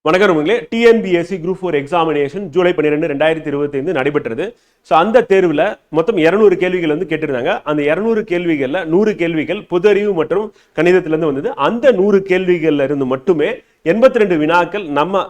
வணக்கம் உங்களே. TNPSC group 4 examination July 12, 2025 நடைபெற்றது. ஸோ அந்த தேர்வில் மொத்தம் 200 கேள்விகள் வந்து கேட்டிருந்தாங்க. அந்த 200 கேள்விகளில் 100 கேள்விகள் பொது அறிவு மற்றும் கணிதத்திலிருந்து வந்தது. அந்த 100 கேள்விகள்ல இருந்து மட்டுமே 82 வினாக்கள் நம்ம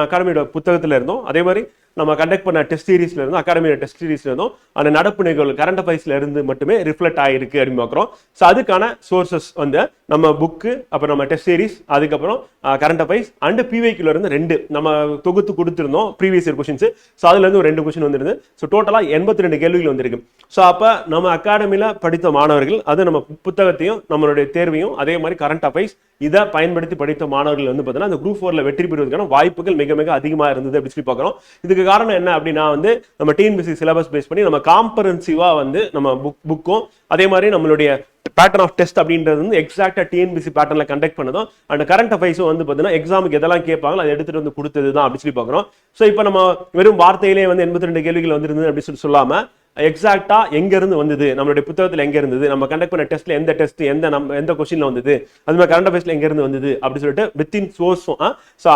அகாடமியோட புத்தகத்தில் இருந்தோம். அதே மாதிரி நம்ம கண்டக்ட் பண்ண டெஸ்ட் சீரீஸ்ல இருந்தோம், அகாடமியோட டெஸ்ட் சீரீஸ்ல இருந்தோம். அந்த நடப்பு நிகழ்வு கரண்ட் அஃபேர்ஸ்ல இருந்து மட்டுமே ரிஃப்ளெக்ட் ஆயிருக்கு அப்படின்னு பார்க்குறோம். ஸோ அதுக்கான சோர்சஸ் வந்து நம்ம புக்கு, அப்புறம் நம்ம டெஸ்ட் சீரீஸ், அதுக்கப்புறம் கரண்ட் அஃபேர்ஸ் அண்ட் பிவைக்யூல இருந்து 2 நம்ம தொகுத்து கொடுத்துருந்தோம் ப்ரீவியஸ் இயர் கொஸ்டின்ஸ். ஸோ அதுல இருந்து ஒரு 2 கொஸ்டின் வந்துருந்து. ஸோ டோட்டலா 82 கேள்விகள் வந்திருக்கு. ஸோ அப்ப நம்ம அகாடமியில படித்த மாணவர்கள் அது நம்ம புத்தகத்தையும் நம்மளுடைய தேர்வையும் அதே மாதிரி கரண்ட் அஃபேர்ஸ் இதை பயன்படுத்தி படித்த மாணவர்கள் வந்து பார்த்தீங்கன்னா அந்த குரூப் 4ல வெற்றி பெறுவதற்கான வாய்ப்புகள் மிக மிக அதிகமாக இருந்தது அப்படின்னு சொல்லி பார்க்குறோம். இதுக்கு காரணம் என்ன அப்படின்னா வந்து நம்ம டிஎன்பிஎஸ்சி சிலபஸ் பேஸ் பண்ணி நம்ம காம்பரன்சிவா வந்து நம்ம புக்கும் அதே மாதிரி நம்மளுடைய பேட்டர்ன் ஆஃப் டெஸ்ட் அப்படின்றது வந்து எக்ஸாக்டா டிஎன்பிஎஸ்சி பேட்டர்ல கண்டக்ட் பண்ணதும் அண்ட் கரண்ட் அஃபேர்ஸும் வந்து பார்த்தீங்கன்னா எக்ஸாமுக்கு எதெல்லாம் கேட்பாங்களோ அதை எடுத்துட்டு வந்து கொடுத்தது தான் அப்படின்னு சொல்லி பார்க்குறோம். ஸோ இப்போ நம்ம வெறும் வார்த்தையிலே வந்து 82 கேள்விகள் வந்திருந்தது அப்படின்னு சொல்லாம எக்ஸாக்டா எங்க இருந்து வந்தது, நம்மளுடைய புத்தகத்துல எங்க இருந்தது, நம்ம கண்டக்ட் பண்ண டெஸ்ட்ல எந்த டெஸ்ட் எந்த கொஸ்டின்ல வந்தது, அது மாதிரி கரண்ட் அஃபேர்ஸ்ல எங்க இருந்து வந்தது அப்படின்னு சொல்லிட்டு வித்தின் சோர்ஸும்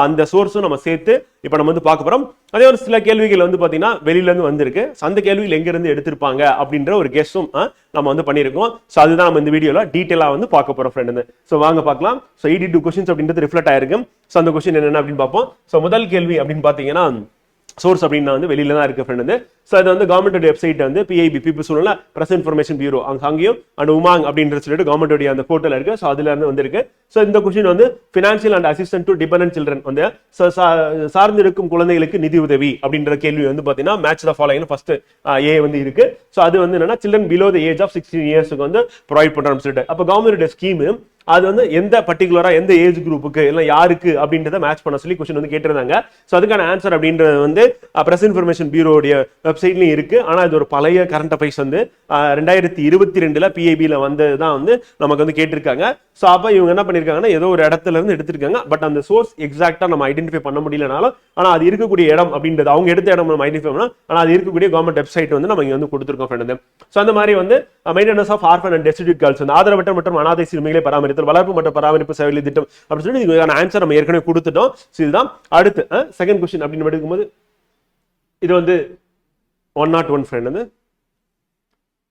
அந்த சோர்ஸும் நம்ம சேர்த்து இப்ப நம்ம வந்து பார்க்க போறோம். அதே ஒரு சில கேள்விகள் வந்து பாத்தீங்கன்னா வெளியில இருந்து வந்திருக்கு. அந்த கேள்விகள் எங்க இருந்து எடுத்திருப்பாங்க அப்படின்ற ஒரு கெஸ்ஸும் நம்ம வந்து பண்ணியிருக்கோம். ஸோ அதுதான் நம்ம இந்த வீடியோல டீட்டெயிலா வந்து பார்க்க போறோம் ஃப்ரெண்ட். ஸோ வாங்க பார்க்கலாம். ஸோ 82 கொஸ்டின்ஸ் அப்படின்றது ரிஃப்ளெக்ட் ஆயிருக்கு. ஸோ அந்த கொஸ்டின் என்னென்ன அப்படின்னு பார்ப்போம். ஸோ முதல் கேள்வி அப்படின்னு பாத்தீங்கன்னா சோர்ஸ் அப்படின்னா வந்து வெளியில தான் இருக்கு ஃப்ரெண்ட். ஸோ அது வந்து கவர்மெண்ட் வெப்சைட் வந்து பிஐபி பீப்புள் சொல்லல பிரஸ் இன்ஃபர்மேஷன் பியூரோ அங்கேயும் அண்ட் உமாங் அப்படின்ற சொல்லிட்டு கவர்மெண்ட் அந்த போர்ட்டல் இருக்கு. ஸோ அதுல இருந்து வந்திருக்கு. ஸோ இந்த கொஸ்டின் வந்து financial and assistant to dependent children வந்து சார்ந்திருக்கும் குழந்தைகளுக்கு நிதி உதவி அப்படின்ற கேள்வி வந்து பாத்தீங்கன்னா match the following first A வந்து இருக்கு. ஸோ அது வந்து என்னன்னா children below the age of 16 இயர்ஸ்க்கு வந்து ப்ரொவைட் பண்றோம் சொல்லிட்டு. அப்போ கவர்மெண்ட் ஸ்கீம் அது வந்து எந்த பர்டிகுலரா எந்த ஏஜ் குரூப்புக்கு இல்லை யாருக்கு அப்படின்றத மேட்ச் பண்ண சொல்லி கொஸ்டின் வந்து கேட்டிருந்தாங்க. ஸோ அதுக்கான ஆன்சர் அப்படின்றது வந்து பிரஸ் இன்ஃபர்மேஷன் பியூரோடைய வெப்சைட்லயும் இருக்கு. ஆனா இது ஒரு பழைய கரண்ட் அஃபேர்ஸ் வந்து 2022 பிஐபியில வந்ததுதான் வந்து நமக்கு வந்து கேட்டிருக்காங்க. ஸோ அப்ப இவங்க என்ன பண்ணிருக்காங்கன்னா ஏதோ ஒரு இடத்துல இருந்து எடுத்திருக்காங்க. பட் அந்த சோர்ஸ் எக்ஸாக்டா நம்ம ஐடென்டிஃபை பண்ண முடியலனாலும் ஆனா அது இருக்கக்கூடிய இடம் அப்படின்றது அவங்க எடுத்த இடம் நம்ம ஐடென்டிஃபை பண்ணலாம். ஆனா அது இருக்கக்கூடிய கவர்மெண்ட் வெப்சைட் வந்து நம்ம இங்க வந்து கொடுத்துருக்கோம் ஃப்ரெண்ட். ஸோ அந்த மாதிரி வந்து maintenance of orphan and destitute girls வந்து ஆதரவற்ற மற்றும் அனாதை சிறுமிகளை பராமரித்தல் வளர்ப்பு மற்றும் பராமரிப்பு சேவை திட்டம் அப்படின்னு சொல்லி இதுக்கான ஆன்சர் நம்ம ஏற்கனவே கொடுத்துட்டோம். இதுதான் அடுத்து செகண்ட் கொஸ்டின் அப்படின்னு எடுக்கும்போது இது வந்து 101 ஃப்ரெண்ட். வந்து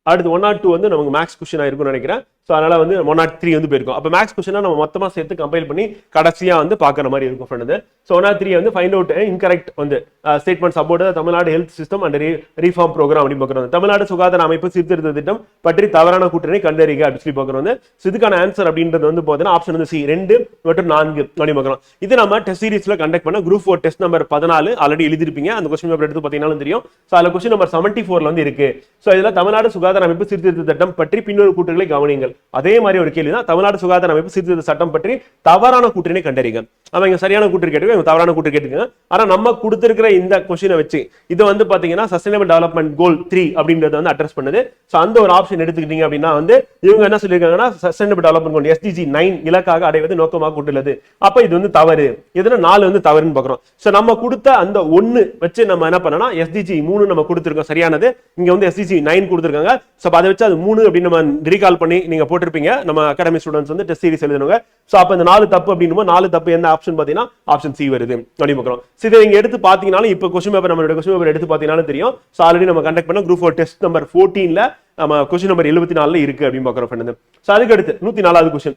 அடுத்து 102 வந்து நமக்கு மேக்ஸ் கொஸ்டின் ஆயிருக்கும்னு நினைக்கிறேன். ஸோ அதனால வந்து 103 வந்து போயிருக்கும். அப்போ மேக்ஸ் கொஸ்டினா நம்ம மொத்தமாக சேர்த்து கம்பைல் பண்ணி கடைசியா வந்து பார்க்குற மாதிரி இருக்கும் ஃப்ரெண்ட். ஸோ 103 வந்து ஃபைண்ட் அவுட் இன்கரெக்ட் வந்து statements about Tamil Nadu health system and reform programme அப்படின்னு பார்க்குறோம். தமிழ்நாடு சுகாதார அமைப்பு சீர்திருத்த திட்டம் பற்றி தவறான கூட்டணி கண்டறிக அப்படின்னு சொல்லி பார்க்குறோம். ஸோ இதுக்கான ஆன்சர் அப்படின்றது வந்து பார்த்தீங்கன்னா ஆப்ஷன் வந்து சி 2 மற்றும் 4 அப்படின்னு பார்க்குறோம். இது நம்ம டெஸ்ட் சீரீஸ்ல கண்டக்ட் பண்ண குரூப் 4 டெஸ்ட் நம்பர் 14 ஆல்ரெடி எழுதிருப்பீங்க. அந்த கொஸ்டின் பேப்பர் எடுத்து பார்த்தீங்கன்னா தெரியும். ஸோ அதில் கொஸ்டின் நம்பர் 74 வந்து இருக்கு. ஸோ இதுல தமிழ்நாடு சுகாதார அமைப்பு சீர்திருத்த திட்டம் பற்றி பின்னொரு கூற்றுகளை கவனிங்கள். அதே மாதிரி ஒரு கேள்வி தான் தமிழ்நாடு சுகாதார அமைப்பு சீர்திருத்த சட்டம் பற்றி தவறான கூற்றினை கண்டறிங்க. அவங்க சரியான கூற்று கேட்டுங்க, தவறான கூற்று கேட்டுங்க. ஆனா நம்ம கொடுத்திருக்கிற இந்த கொஸ்டினை வச்சு இது வந்து பாத்தீங்கன்னா சஸ்டைனபிள் டெவலப்மெண்ட் கோல் 3 அப்படின்றத வந்து அட்ரஸ் பண்ணுது. சோ அந்த ஒரு ஆப்ஷன் எடுத்துக்கிட்டீங்க அப்படின்னா வந்து இவங்க என்ன சொல்லியிருக்காங்கன்னா சஸ்டைனபிள் டெவலப்மெண்ட் கோல் SDG 9 இலக்காக அடைவது நோக்கமாக கொண்டுள்ளது. அப்ப இது வந்து தவறு. இதுல 4 வந்து தவறுன்னு பாக்குறோம். சோ நம்ம கொடுத்த அந்த 1 வச்சு நம்ம என்ன பண்ணனா SDG 3 நம்ம கொடுத்திருக்கோம் சரியானது. இங்க வந்து SDG 9 கொடுத்திருக்காங்க. சோ அதை வச்சு அது 3 அப்படின்னு நம்ம ரீகால் பண்ணி நீங்க போட்டிருப்பீங்க. நம்ம அகாடமி ஸ்டூடெண்ட்ஸ் வந்து டெஸ்ட் சீரிஸ் எழுதுனவங்க. சோ அப்ப இந்த 4 தப்பு அப்படினும் 4 தப்பு என்ன ஆப்ஷன் பாத்தீங்கன்னா ஆப்ஷன் சி வருது அப்படி பார்க்கிறோம். இதை நீங்க எடுத்து பாத்தீங்கனாலும் இப்ப क्वेश्चन பேப்பர் நம்மளோட क्वेश्चन பேப்பர் எடுத்து பாத்தீங்கனாலும் தெரியும். சோ ஆல்ரெடி நம்ம கண்டக்ட் பண்ண குரூப் 4 டெஸ்ட் நம்பர் 14ல நம்ம क्वेश्चन நம்பர் 74ல இருக்கு அப்படி பார்க்கிறோம் ஃப்ரெண்ட். சோ அதுக்கு அடுத்து 104வது question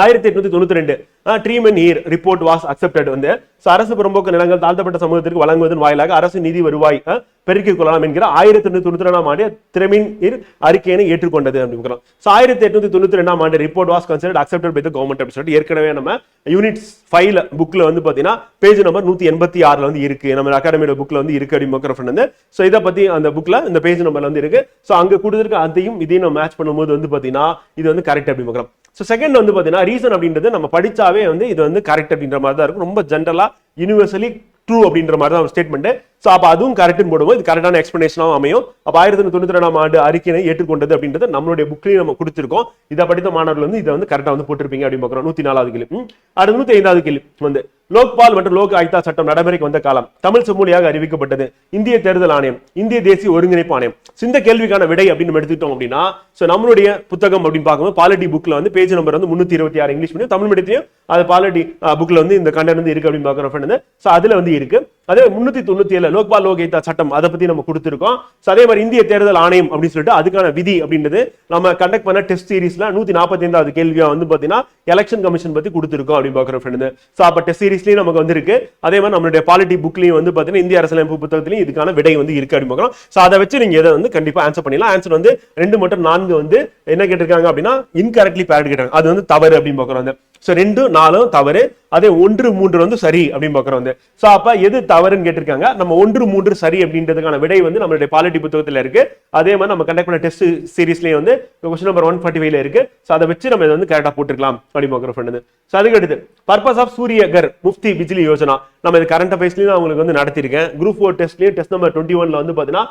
1892 Tremenheere year report was accepted வந்து அரசு புறம்போக்கு நிலங்கள் தாழ்த்தப்பட்ட சமூகத்திற்கு வழங்குவதன் வாயிலாக அரசு நிதி வருவாய் பெருக்கிக் கொள்ளலாம் என்கிற 1892 ஆண்டு ட்ரீமன் இயர் அறிக்கையை ஏற்றுக்கொண்டது அப்படின்னு. 1892 ஆண்டு report was considered accepted by the government அப்படின்னு சொல்லிட்டு ஏற்கனவே நம்ம யூனிட் 5 புக்ல வந்து பாத்தீங்கன்னா பேஜ் நம்பர் 186ல வந்து இருக்கு. நம்ம அகாடமியோட புக்ல வந்து இருக்கு அப்படி பார்க்குற ஃப்ரெண்ட். சோ இத பத்தி அந்த புக்ல இந்த பேஜ் நம்பர்ல வந்து இருக்கு. சோ அங்க கொடுத்திருக்க அதையும் இதையும் நம்ம மேட்ச் பண்ணும்போது வந்து பாத்தீங்கன்னா இது வந்து கரெக்ட் அப்படி பார்க்கிறோம். சோ செகண்ட் வந்து பாத்தீங்கன்னா ரீசன் அப்படின்றது நம்ம படிச்சாவே வந்து இது வந்து கரெக்ட் அப்படின்ற மாதிரி தான் இருக்கும். ரொம்ப ஜெனரலா யூனிவர்சலி ட்ரூ அப்படின்ற மாதிரி தான் ஒரு ஸ்டேட்மெண்ட். சோ அப்ப அதுவும் கரெக்ட்னு போடுவோம். இது கரெக்டான எக்ஸ்பிளனேஷனாவும் அமையும். அப்ப 1992ஆம் ஆண்டு அறிக்கையை ஏற்றுக்கொண்டது அப்படின்றது நம்மளுடைய புக்லயும் நம்ம கொடுத்திருக்கோம். இதை படித்த மாணவர்கள் வந்து இதை வந்து கரெக்டா வந்து போட்டிருப்பீங்க அப்படின்னு பார்க்கிறோம். 104வது கேள்வி. அடுத்து 105வது கேள்வி வந்து லோக்பால் மற்றும் லோக் ஆயுக்தா சட்டம் நடைமுறைக்கு வந்த காலம், தமிழ் செம்மொழியாக அறிவிக்கப்பட்டது, இந்திய தேர்தல் ஆணையம், இந்திய தேசிய ஒருங்கிணைப்பு ஆணையம். இந்த கேள்விக்கான விடை அப்படின்னு எடுத்துக்கிட்டோம் அப்படின்னா நம்மளுடைய புத்தகம் அப்படின்னு பார்க்கும்போது பாலிட்டி புக்ல வந்து பேஜ் நம்பர் வந்து 326 இங்கிலீஷ் மீடியம், தமிழ் மீடியத்திலையும் அது பாலிட்டி புக்ல வந்து இந்த கண்டென்ட் வந்து இருக்கு அப்படின்னு பார்க்குறோம். சோ அதுல வந்து இருக்கு. அதே 397 லோக்பால் லோக் ஆயுக்தா சட்டம் அதை பத்தி நம்ம கொடுத்திருக்கோம். அதே மாதிரி இந்திய தேர்தல் ஆணையம் அப்படின்னு சொல்லிட்டு அதுக்கான விதி அப்படின்றது நம்ம கண்டக்ட் பண்ண டெஸ்ட் சீரிஸ்ல 145வது கேள்வியா வந்து பாத்தீங்கன்னா எலெக்ஷன் கமிஷன் பத்தி கொடுத்திருக்கோம் அப்படின்னு பார்க்குறோம். சோ அப்ப டெஸ்ட் சீரிஸ்லயும் நமக்கு வந்து இருக்கு. அதே மாதிரி நம்மளுடைய பாலிட்டி புக்லயும் வந்து பாத்தீங்கன்னா இந்திய அரசியலமைப்பு புத்தகத்திலையும் இதுக்கான விடை வந்து இருக்கு அப்படின்னு பார்க்கிறோம். சோ அதை வச்சு நீங்க இதை வந்து கண்டிப்பா ஆன்சர் பண்ணிடலாம். ஆன்சர் வந்து 2 மற்றும் 4 வந்து என்ன கேட்டிருக்காங்க அப்படின்னா இன்கரெக்ட்லி பேர்ட் கேட்டாங்க. அது வந்து தவறு அப்படின்னு பார்க்கிறோம். சோ 2, 4 தவறு. அதே 1, 3 வந்து சரி அப்படின்னு பார்க்கிறோம். சோ அப்ப எது தவறுன்னு கேட்டிருக்காங்க. நம்ம 1, 3 சரி அப்படின்றதுக்கான விடை வந்து நம்மளுடைய பாலிட்டி புத்தகத்துல இருக்கு. அதே மாதிரி நம்ம கண்டக்ட் பண்ண டெஸ்ட் சீரிஸ்லயே வந்து क्वेश्चन நம்பர் 145ல இருக்கு. சோ அதை வச்சு நம்ம இதை வந்து கரெக்டா போட்டுக்கலாம் அப்படின்னு பார்க்கிறோம். சோ அதுக்கு அடுத்து பர்பஸ் ஆஃப் சூரியகர் முஃப்தி பிஜ்லி யோஜனா நம்ம இது கரண்ட் அஃபேர்ஸ்லயும் உங்களுக்கு வந்து நடத்திருக்கேன். குரூப் 4 டெஸ்ட்லயும் டெஸ்ட் நம்பர் 21ல வந்து பாத்தீங்கன்னா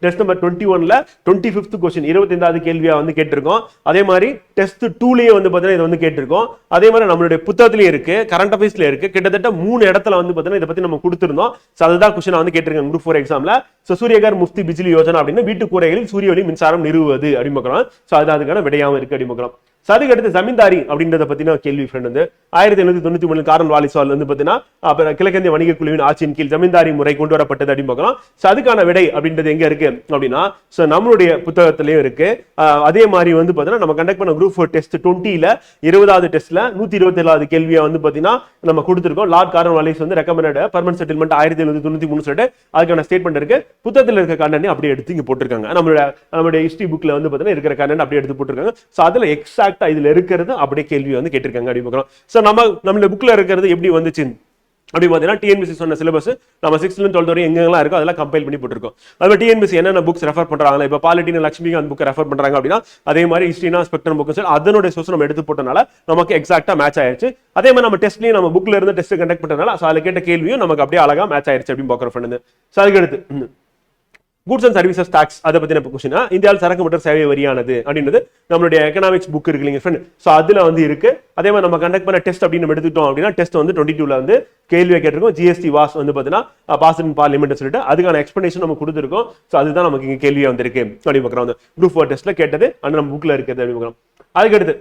டெஸ்ட் நம்பர் 21ல 25th क्वेश्चन 25வது கேள்வியா வந்து கேட்டிருக்கோம். அதே மாதிரி டெஸ்ட் 2லயே வந்து பாத்தீங்கன்னா இது வந்து கேட்டிருக்கோம். அதே மாதிரி நம்மளுடைய புத்தகத்திலயும் இருக்கு, கரண்ட் அஃபேர்ஸ்ல இருக்கு. கிட்டத்தட்ட 3 இடத்துல வந்து பாத்தீங்கன்னா இதை பத்தி நம்ம கொடுத்திருந்தோம். சோ அதுதான் क्वेश्चन வந்து கேட்டிருக்காங்க குரூப் 4 எக்ஸாம்ல. சோ சூரியகர் முஃப்தி பிஜ்லி யோஜனா அப்படின்னு வீட்டு கூரைகளில் சூரிய ஒளி மின்சாரம் நிறுவுவது அப்படின்னு பார்க்கிறோம். சோ அது அதுக்கான விடையாவும் இருக்கு அப்படின்னு பார்க்கிறோம். அதுக்கு அடுத்து ஜமீன்தாரி அப்படின்றத பத்தின கேள்வி ஃப்ரெண்ட் வந்து 1893 காரல் வாலிஸ்வால் வந்து பாத்தீங்கன்னா கிழக்கிந்திய வணிக குழுவின் ஆட்சியின் கீழ் ஜமீன்தாரி முறை கொண்டு வரப்பட்டது அப்படின்னு பார்க்கிறோம். அதுக்கான விடை அப்படின்றது எங்க இருக்கு அப்படின்னா நம்மளுடைய புத்தகத்திலயும் இருக்கு. அதே மாதிரி வந்து பாத்தீங்கன்னா நம்ம கண்டக்ட் பண்ண குரூப் 4 டெஸ்ட் 20ல 20வது டெஸ்ட்ல 127வது கேள்வியா வந்து பாத்தீங்கன்னா நம்ம கொடுத்திருக்கோம். லார்ட் காரல் வாலிஸ் வந்து ரெக்கமெண்டட் பெர்மனன்ட் செட்டில்மெண்ட் 1793 சொல்லிட்டு அதுக்கான ஸ்டேட்மெண்ட் இருக்கு. புத்தகத்தில் இருக்க கண்டென்ட் அப்படியே எடுத்து இங்க போட்டிருக்காங்க. நம்மளுடைய ஹிஸ்டரி புக்ல வந்து பாத்தீங்கன்னா இருக்கிற கண்டென்ட் அப்படியே எடுத்து போட்டிருக்காங்க. சோ அதுல எக்ஸாக்ட் இதுல இருக்கிறது அப்படியே கேள்வி வந்து கேட்டிருக்காங்க அப்படி பார்க்கிறோம். சோ நம்ம புக்ல இருக்கிறது எப்படி வந்துச்சு அப்படி பாத்தீங்கன்னா டிஎன்பிசி சொன்ன சிலபஸ் நம்ம 6th to 12th வரை எங்கெல்லாம் இருக்கோ அதெல்லாம் கம்பைல் பண்ணி போட்டுருக்கோம். அது டிஎன்பிசி என்னென்ன புக்ஸ் ரெஃபர் பண்றாங்க, இப்ப பாலிட்டின லட்சுமிகாந்த் புக் ரெஃபர் பண்றாங்க அப்படின்னா அதே மாதிரி ஹிஸ்டரினா ஸ்பெக்ட்ரம் புக் அதனுடைய சோர்ஸ் நம்ம எடுத்து போட்டனால நமக்கு எக்ஸாக்ட்டா மேட்ச் ஆயிருச்சு. அதே மாதிரி நம்ம டெஸ்ட்லயும் நம்ம புக்ல இருந்து டெஸ்ட் கண்டக்ட் பண்றதுனால அதுல கேட்ட கேள்வியும் நமக்கு அப்படியே அழகா மேட்ச் ஆயிருச்சு அப்படின்னு பாக்குற ஃப்ரெண்ட். சோ அதுக்கு அடுத்து கூட்ஸ் அண்ட் சர்வீசஸ் டாக்ஸ் அதை பத்தின கொஸ்டின். இந்தியாவில் சரக்கு மற்றும் சேவை வரியானது அப்படின்றது நம்மளுடைய எக்கனாமிக்ஸ் புக் இருக்கு இல்லைங்க ஃப்ரெண்ட். சோ அதுல வந்து இருக்கு. அதே மாதிரி நம்ம கண்டக்ட் பண்ண டெஸ்ட் அப்படின்னு நம்ம எடுத்துட்டோம் அப்படின்னா டெஸ்ட் வந்து 22ல வந்து கேள்வியை கேட்டிருக்கோம். ஜிஎஸ்டி வாஸ் வந்து பாத்தீங்கன்னா பாஸ் இன் பார்லிமெண்ட் சொல்லிட்டு அதுக்கான எக்ஸ்பிளனேஷன் நம்ம கொடுத்துருக்கோம். சோ அதுதான் நமக்கு இங்க கேள்வியா வந்திருக்கு அப்படி பார்க்கிறோம். குரூப் 4 டெஸ்ட்ல கேட்டது அந்த நம்ம புக்ல இருக்குது அப்படி பார்க்கிறோம். அதுக்கு அடுத்து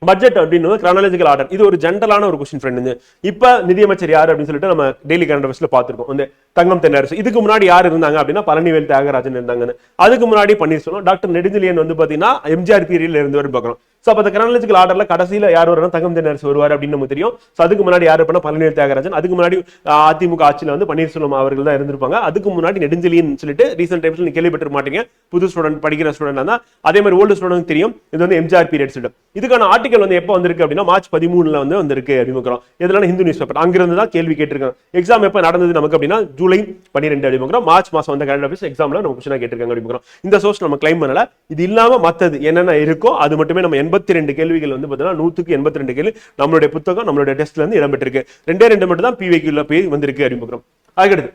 பட்ஜெட் அப்படின்னு கிரானாலஜிக்கல் ஆர்டர். இது ஒரு ஜென்ரலான ஒரு கொஸ்டின் ஃப்ரெண்ட். இப்ப நிதியமைச்சர் யாரு அப்படின்னு சொல்லிட்டு நம்ம டெய்லி கரண்ட் அஃபேர்ஸ்ல பாத்துருக்கோம். வந்து தங்கம் தென்னரசு. இதுக்கு முன்னாடி யார் இருந்தாங்க அப்படின்னா பழனிவேல் தியாகராஜன் இருந்தாங்க. அதுக்கு முன்னாடி பன்னீர்செல்வம். டாக்டர் நெடுஞ்செழியன் வந்து பாத்தீங்கன்னா எம்ஜிஆர் பீரியட்ல இருந்து வரை பார்க்கிறோம். சோ அப்ப கிரானாலஜிக்கல் ஆர்டர்ல கடைசியில யார் வரணும் தங்கம் தென்னரசு வருவார் அப்படின்னு நமக்கு தெரியும். சோ அதுக்கு முன்னாடி யாரு பண்ண பழனிவேல் தியாகராஜன். அதுக்கு முன்னாடி அதிமுக ஆட்சியில வந்து பன்னீர்செல்வம் அவர்கள் தான் இருந்திருப்பாங்க. அதுக்கு முன்னாடி நெடுஞ்செழியன் சொல்லிட்டு ரீசென்ட் டைம்ஸ்ல நீங்க கேள்விப்பட்டிருக்க மாட்டீங்க. புது ஸ்டூடெண்ட் படிக்கிற ஸ்டூடெண்ட் தான். அதே மாதிரி ஓல்டு ஸ்டூடெண்ட் தெரியும். இது வந்து எம்ஜிஆர் பீரியட் சொல்லிட்டு இதுக்கான ஆர்டிகல் வந்து எப்போ வந்திருக்கு அப்படின்னா மார்ச் 13ல வந்து வந்திருக்கு அப்படின்னு பார்க்கிறோம். இதெல்லாம் ஹிந்து நியூஸ் பேப்பர் அங்கிருந்து தான் கேள்வி கேட்டிருக்காங்க. எக்ஸாம் எப்ப நடந்தது நமக்கு அப்படின்னா ஜூலை 12 அப்படி பார்க்கிறோம். மார்ச் மாசம் வந்த கரண்ட் அஃபேர்ஸ் எக்ஸாம்ல நம்ம கொஸ்டினா கேட்டிருக்காங்க அப்படி பார்க்கிறோம். இந்த சோர்ஸ் நம்ம கிளைம் பண்ணல. இது இல்லாம மத்தது என்னென்ன இருக்கோ அது மட்டுமே நம்ம 82 கேள்விகள் வந்து பாத்தீங்கன்னா 182 கேள்வி நம்மளுடைய புத்தகம் நம்மளுடைய டெஸ்ட்ல இருந்து இடம்பெற்றிருக்கு. 2 மட்டும் தான் பிவிக்யூல போய் வந்திருக்கு அப்படி பார்க்கிறோம். அதுக்கடுத்து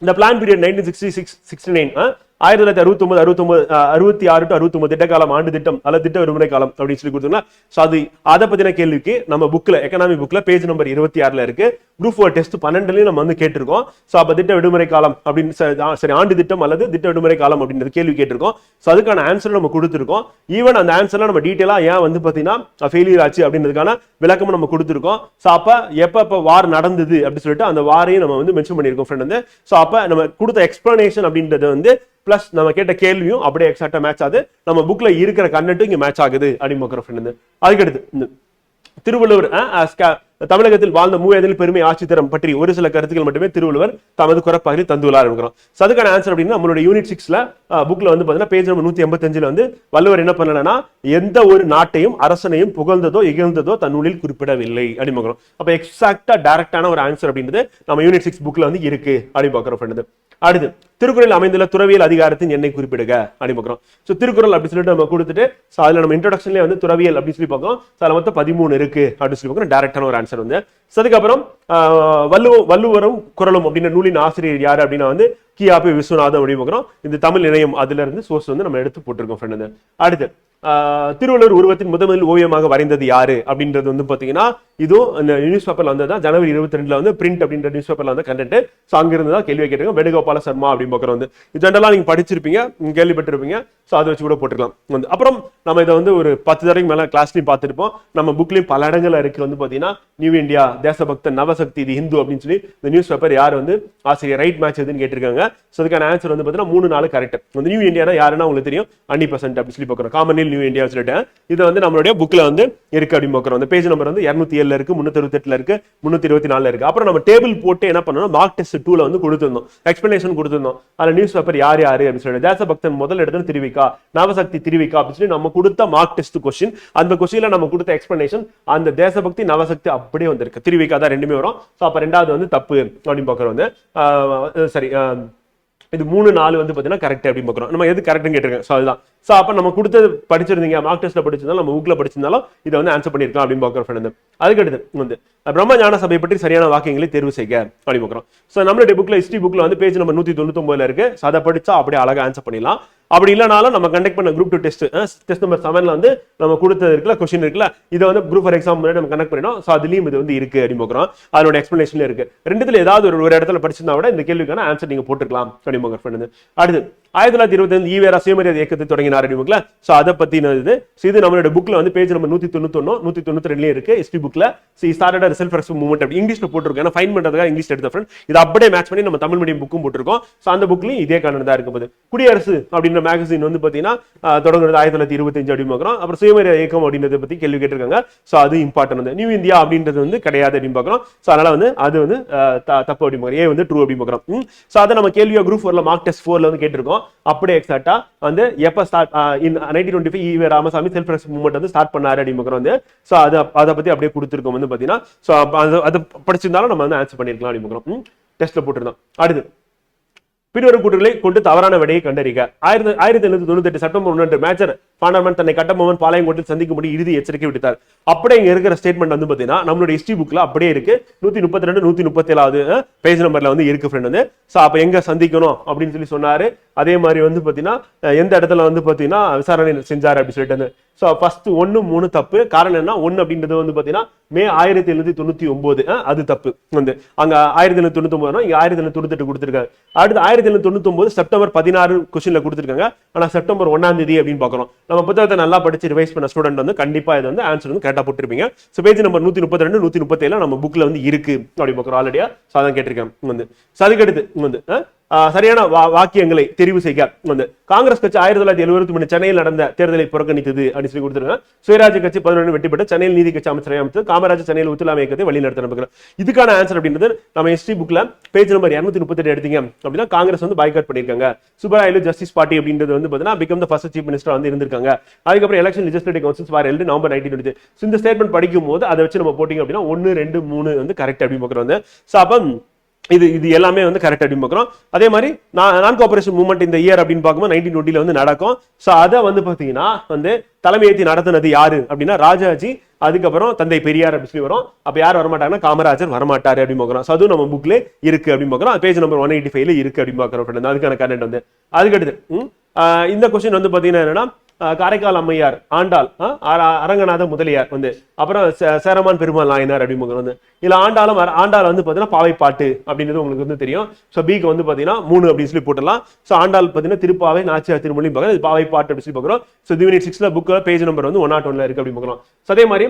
இந்த பிளான் பீரியட் 1966-69 1969 66 to 69 திட்ட காலம் ஆண்டு திட்டம் அல்லது திட்ட விடுமுறை காலம் அப்படின்னு சொல்லி கொடுத்தோம்னா அது அதை பத்தின கேள்விக்கு நம்ம புக்ல எக்கனாமி புக்ல பேஜ் நம்பர் 26ல இருக்கு. குரூப் 4 டெஸ்ட் 12லயும் நம்ம வந்து கேட்டிருக்கோம். சோ அப்ப திட்ட விடுமுறை காலம் அப்படின்னு சரி ஆண்டு திட்டம் அல்லது திட்ட விடுமுறை காலம் அப்படின்றது கேள்வி கேட்டிருக்கோம். சோ அதுக்கான ஆன்சர் நம்ம கொடுத்திருக்கோம். ஈவன் அந்த ஆன்சர்ல நம்ம டீடைலா ஏன் வந்து பாத்தீங்கன்னா ஃபெயிலியர் ஆச்சு அப்படின்றதுக்கான விளக்கமும் நம்ம கொடுத்திருக்கோம். சோ அப்ப எப்ப வார் நடந்தது அப்படின்னு சொல்லிட்டு அந்த வாரையும் நம்ம வந்து மென்ஷன் பண்ணிருக்கோம் ஃப்ரெண்ட் வந்து. சோ அப்ப நம்ம கொடுத்த எக்ஸ்பிளனேஷன் அப்படின்றது வந்து பிளஸ் நம்ம கேட்ட கேள்வியும் அப்படியே எக்ஸாக்டா மேட்ச் ஆகுது. நம்ம புக்ல இருக்கிற கண்டென்ட்டும் இங்க மேட்ச் ஆகுது அப்படின்னு பார்க்குற ஃப்ரெண்ட். அதுக்கடுத்து திருவள்ளுவர் தமிழகத்தில் வாழ்ந்த மூவேதில் பெருமை ஆட்சி தரம் பற்றி ஒரு சில கருத்துக்கள் மட்டுமே திருவள்ளுவர் தமது குறப்பாக தந்துள்ளார் இருக்கிறோம். அதுக்கான ஆன்சர் அப்படின்னா நம்மளுடைய யூனிட் 6ல புக்ல வந்து பாத்தீங்கன்னா பேஜ் நம்பர் 185ல வந்து வள்ளுவர் என்ன பண்ணலன்னா எந்த ஒரு நாட்டையும் அரசனையும் புகழ்ந்ததோ இகழ்ந்ததோ தன்னுள்ளில் குறிப்பிடவில்லை அப்படின்னு பார்க்கிறோம். அப்ப எக்ஸாக்டா டைரக்டான ஒரு ஆன்சர் அப்படின்றது நம்ம யூனிட் 6 புக்ல வந்து இருக்கு அப்படின்னு பார்க்கிறோம் ஃப்ரெண்ட். அடுத்து திருக்குறள் அமைந்துள்ள துறவியல் அதிகாரத்தின் எண்ணை குறிப்பிடுக அப்படின்னு பார்க்கிறோம். சோ திருக்குறள் அப்படி சொல்லிட்டு நம்ம கொடுத்துட்டு அதுல நம்ம இன்ட்ரோடக்ஷன்லயே வந்து துறவியல் அப்படின்னு சொல்லி பார்க்கிறோம். அதுல மொத்தம் 13 இருக்கு அப்படின்னு சொல்லி பார்க்கிறோம். டைரக்டான ஒரு ஆன்சர் ஆன்சர் வந்து. அதுக்கப்புறம் வள்ளுவரும் குறளும் அப்படின்ற நூலின் ஆசிரியர் யாரு அப்படின்னா வந்து கியாபி விஸ்வநாதம் அப்படின்னு பார்க்குறோம். இந்த தமிழ் இணையம் அதுல இருந்து சோர்ஸ் வந்து நம்ம எடுத்து போட்டிருக்கோம் ஃப்ரெண்ட். அடுத்து திருவள்ளுவர் உருவத்தின் முதல் ஓவியமாக வரைந்தது யாரு அப்படின்றது வந்து பாத்தீங்கன்னா இதுவும் இந்த நியூஸ் பேப்பர்ல வந்ததா ஜனவரி 22 வந்து பிரிண்ட் அப்படின்ற நியூஸ் பேப்பர்ல வந்து கண்டென்ட். ஸோ அங்கிருந்து தான் கேள்வி கேட்டிருக்கோம். வேணுகோபால சர்மா அப்படின்னு பார்க்குறோம் வந்து ஜென்ரலா நீங்க படிச்சிருப்பீங்க, கேள்விப்பட்டிருப்பீங்க. ஸோ அதை வச்சு கூட போட்டுக்கலாம் வந்து. அப்புறம் நம்ம இதை வந்து ஒரு 10 தடவைக்கு மேல கிளாஸ்லயும் பார்த்துருப்போம். நம்ம புக்லயும் பல இடங்கள்ல இருக்கு வந்து பாத்தீங்கன்னா நியூ இந்தியா, தேசபக்தன், நவசக்தி, இது ஹிந்து அப்படின்னு சொல்லி இந்த நியூஸ் பேப்பர் யார் வந்து ஆசிரியர் ரைட் மேட்ச் எதுன்னு கேட்டிருக்காங்க. ஸோ அதுக்கான ஆன்சர் வந்து பாத்தீங்கன்னா 3-4 கரெக்ட். வந்து நியூ இந்தியானா யாருன்னா உங்களுக்கு தெரியும், அன்னி-பெசன்ட் அப்படின்னு சொல்லி பார்க்குறோம். காமன்வெல்த் நியூ இந்தியா சொல்லிட்டு இது வந்து நம்மளுடைய புக்ல வந்து இருக்கு அப்படின்னு பார்க்குறோம். அந்த பேஜ் நம்பர் வந்து 207 இருக்கு, 368 இருக்கு, 324 இருக்கு. அப்புறம் நம்ம டேபிள் போட்டு என்ன பண்ணோம், மார்க் டெஸ்ட் 2ல வந்து கொடுத்திருந்தோம், எக்ஸ்பிளனேஷன் கொடுத்திருந்தோம். அதுல நியூஸ் பேப்பர் யார் யாரு அப்படின்னு சொல்லி தேசபக்தன் முதல் இடத்துல திருவிக்கா, நவசக்தி திருவிக்கா அப்படின்னு சொல்லி நம்ம கொடுத்த மார்க் டெஸ்ட் கொஸ்டின். அந்த கொஸ்டின்ல நம்ம கொடுத்த எக்ஸ்பிளனேஷன் அந்த தேசபக்தி நவசக்தி அப்படியே வந்திருக்கு. திருவிக்கா தான் ரெண்டுமே வரும். ஸோ அப்ப ரெண்டாவது வந்து தப்பு அப்படின்னு பார்க்குறோம் வந்து. சரி, இது 3-4 வந்து பாத்தீங்கன்னா கரெக்ட் அப்படின்னு பார்க்குறோம். நம்ம எது கரெக்ட்னு கேட்டிருக்கேன். ஸோ அதுதான். ஸோ அப்ப நம்ம கொடுத்தது படிச்சிருந்தீங்க, மார்க் டெஸ்ட்ல படிச்சிருந்தாலும் நம்ம புக்ல படிச்சிருந்தாலும் இதை வந்து ஆன்சர் பண்ணிருக்கலாம் அப்படின்னு பார்க்குறோம் ஃப்ரெண்ட். அதுக்கடுத்து வந்து பிரம்ம ஞான சபை பற்றி சரியான வாக்கியங்களை தேர்வு செய்ய அப்படி பார்க்குறோம். ஸோ நம்மளுடைய புக்ல ஹிஸ்டரி புக்ல வந்து பேஜ் நம்பர் 199 இருக்கு. ஸோ அதை படிச்சா அப்படியே அழகா ஆன்சர் பண்ணிடலாம். அப்படி இல்லைனாலும் நம்ம கண்டக்ட் பண்ண குரூப் 2 டெஸ்ட் நம்பர் 7ல வந்து நம்ம கொடுத்தது இருக்குல்ல, கொஸ்டின் இருக்குல்ல, இதை வந்து குரூப் ஃபார் எக்ஸாம் முன்னாடி நம்ம கண்டக்ட் பண்ணிடும். ஸோ அதுலயும் இது வந்து இருக்கு அப்படின்னு பார்க்குறோம். அதோட எக்ஸ்பிளனேஷன் இருக்கு. ரெண்டுத்துல ஏதாவது ஒரு இடத்துல படிச்சிருந்தா விட இந்த கேள்விக்கான ஆன்சர் நீங்க போட்டுக்கலாம் அப்படின்னு பார்க்குறோம். அடுத்து 1925 ஈவேரா சுயமரியாதை இயக்கத்தை தொடங்கினார் அப்படிங்களா. ஸோ அதை பத்தினது. இது நம்மளோட புக்ல வந்து பேஜ் நம்பர் 191 192 இருக்கு ஹிஸ்டரி புக்ல. So started self respect movement அப்படி இங்கிலீஷ்ல போட்டிருக்கோம். ஏன்னா ஃபைன் பண்றதுக்காக இங்கிலீஷ் எடுத்த ஃப்ரெண்ட் இதை அப்படியே மேட்ச் பண்ணி நம்ம தமிழ் மீடியம் புக்கும் போட்டிருக்கோம். ஸோ அந்த புக்லயும் இதே காரணம் தான் இருக்கும் போது. குடியரசு அப்படின்ற மேகசின் வந்து பாத்தீங்கன்னா தொடங்குறது 1925 அப்படின்னு பார்க்குறோம். அப்புறம் சுயமரியாதை இயக்கம் அப்படின்றத பத்தி கேள்வி கேட்டிருக்காங்க. ஸோ அது இம்பார்ட்டன் வந்து. நியூ இந்தியா அப்படின்றது வந்து கிடையாது அப்படின்னு பார்க்குறோம். ஸோ அதனால வந்து அது வந்து தப்பு அப்படின்னு பார்க்குறோம். ஏ வந்து ட்ரூ அப்படின்னு பார்க்குறோம். ஸோ அதை நம்ம கேள்வியா குரூப் 4ல மார்க் டெஸ்ட் 4ல வந்து கேட்டிருக்கோம். அப்படியே எக்ஸாக்டா வந்து எப்ப start 1925 EV Ramasamy self respect movement வந்து ஸ்டார்ட் பண்ணாரு அப்படின்னு பார்க்குறோம் வந்து. ஸோ அதை பத்தி அப்படியே கொடுத்துருக்கோம் வந்து பாத்தீங்கன்னா. ஸோ அதை படிச்சிருந்தாலும் நம்ம வந்து ஆன்சர் பண்ணிருக்கலாம் அப்படின்னு பார்க்குறோம். டெஸ்ட்ல போட்டிருந்தோம். அடுத்து பின்வரும் கூற்றுகளை கொண்டு தவறான விடையை கண்டறிக. 1798 செப்டம்பர் 1 மேஜர் பாண்டர்மன் தன்னை கட்டபொம்மன் பாளையங்கோட்டில் சந்திக்கும்படி இறுதி எச்சரிக்கை விடுத்தார். அப்படியே இங்க இருக்கிற ஸ்டேட்மெண்ட் வந்து பாத்தீங்கன்னா நம்மளுடைய ஹிஸ்டரி புக்ல அப்படியே இருக்கு. 132 137வது பேஜ் நம்பர்ல வந்து இருக்கு ஃப்ரெண்ட் வந்து. சோ அப்ப எங்க சந்திக்கணும் அப்படின்னு சொல்லி சொன்னாரு. அதே மாதிரி வந்து பாத்தீங்கன்னா எந்த இடத்துல வந்து பாத்தீங்கன்னா விசாரணை செஞ்சாரு அப்படின்னு சொல்லிட்டு. சோ ஃபர்ஸ்ட் 1 3 தப்பு. காரணம் என்ன, 1 அப்படின்றது வந்து பாத்தீங்கன்னா மே 1799 அது தப்பு வந்து. அங்க 1799 இங்க 1798 கொடுத்திருக்காங்க. அடுத்து 1799 செப்டம்பர் 16 கொஸ்டின்ல கொடுத்திருக்காங்க. ஆனா செப்டம்பர் 1ஆம் தேதி அப்படின்னு பாக்குறோம். நம்ம புத்தகத்தை நல்லா படிச்சு ரிவைஸ் பண்ண ஸ்டூடெண்ட் வந்து கண்டிப்பா இது வந்து ஆன்சர் வந்து கரெக்டா போட்டிருப்பீங்க. சோ பேஜ் நம்பர் 132 137 நம்ம புக்ல வந்து இருக்கு அப்படி பாக்குறோம். ஆல்ரெடியா சாதம் கேட்டிருக்கேன் வந்து. அதுக்கடுத்து வந்து சரியான வாக்கியங்களை தெரிவு செய்ய வந்து காங்கிரஸ் கட்சி 1973 சென்னையில் நடந்த தேர்தலை புறக்கணித்தது அப்படின்னு சொல்லி கொடுத்திருக்காங்க. சுயராஜ்ய கட்சி 11 வெற்றி பெற்று சென்னையில் நீதி கட்சி அமைச்சரை அமைத்து காமராஜர் சென்னையில் ஒத்துழையாமை இயக்கத்தை வழி நடத்த. இதுக்கான ஆன்சர் அப்படின்றது நம்ம ஹிஸ்டரி புக்ல பேஜ் நம்பர் 238 எடுத்தீங்க அப்படின்னா காங்கிரஸ் வந்து பாய்காட் பண்ணிருக்காங்க. சுப்பராயலு ஜஸ்டிஸ் பார்ட்டி அப்படின்றது வந்து பாத்தீங்கன்னா become the first chief minister வந்து இருந்திருக்காங்க. அதுக்கப்புறம் எலெக்ஷன் லெஜிஸ்லேட்டிவ் கவுன்சில்ஸ் வார் ஹெல்ட் நவம்பர் 1920. இந்த ஸ்டேட்மெண்ட் படிக்கும் போது அதை வச்சு நம்ம போட்டிங்க அப்படின்னா 1 2 3 வந்து கரெக்ட் அப்படின்னு பார்க்குறோம் வந்து. சோ அப்ப இது எல்லாமே வந்து கரெக்ட் அப்படின்னு பார்க்குறோம். அதே மாதிரி நான் கோஆபரேஷன் மூவ்மெண்ட் இந்த இயர் அப்படின்னு பார்க்கும்போது 1920 வந்து நடக்கும். சோ அதை வந்து பாத்தீங்கன்னா வந்து தலைமையேற்றி நடத்தினது யாரு அப்படின்னா ராஜாஜி. அதுக்கப்புறம் தந்தை பெரியார் அப்படின்னு சொல்லி வரும். அப்ப யார் வரமாட்டாங்கன்னா காமராஜர் வரமாட்டாரு அப்படின்னு பார்க்குறோம். அதுவும் நம்ம புக்ல இருக்கு அப்படின்னு பார்க்குறோம். பேஜ் நம்பர் 185 இருக்கு அப்படின்னு பார்க்குறோம். அதுக்கான கண்டென்ட் வந்து அதுக்கடுத்து இந்த கொஸ்டின் வந்து பாத்தீங்கன்னா என்னன்னா காரைக்கால் அம்மையார் ஆண்டாள் அரங்கநாத முதலியார் வந்து அப்புறம் சேரமான் பெருமாள் நாயனார் அப்படின்னு வந்து இல்ல ஆண்டாள் வந்து பாத்தீங்கன்னா பாவை பாட்டு அப்படின்றது உங்களுக்கு வந்து தெரியும். சோ பிக்கு வந்து பாத்தீங்கன்னா 3 அப்படின்னு சொல்லி போட்டலாம். சோ ஆண்டாள் பாத்தீங்கன்னா திருப்பாவை நாச்சியார் திருமொழி பார்க்கணும், பாவை பாட்டு அப்படின்னு சொல்லி பார்க்குறோம். ஸோ யூனிட் 6ல புக் பேஜ் நம்பர் வந்து 101 இருக்கு அப்படின்னு பார்க்குறோம். அதே மாதிரி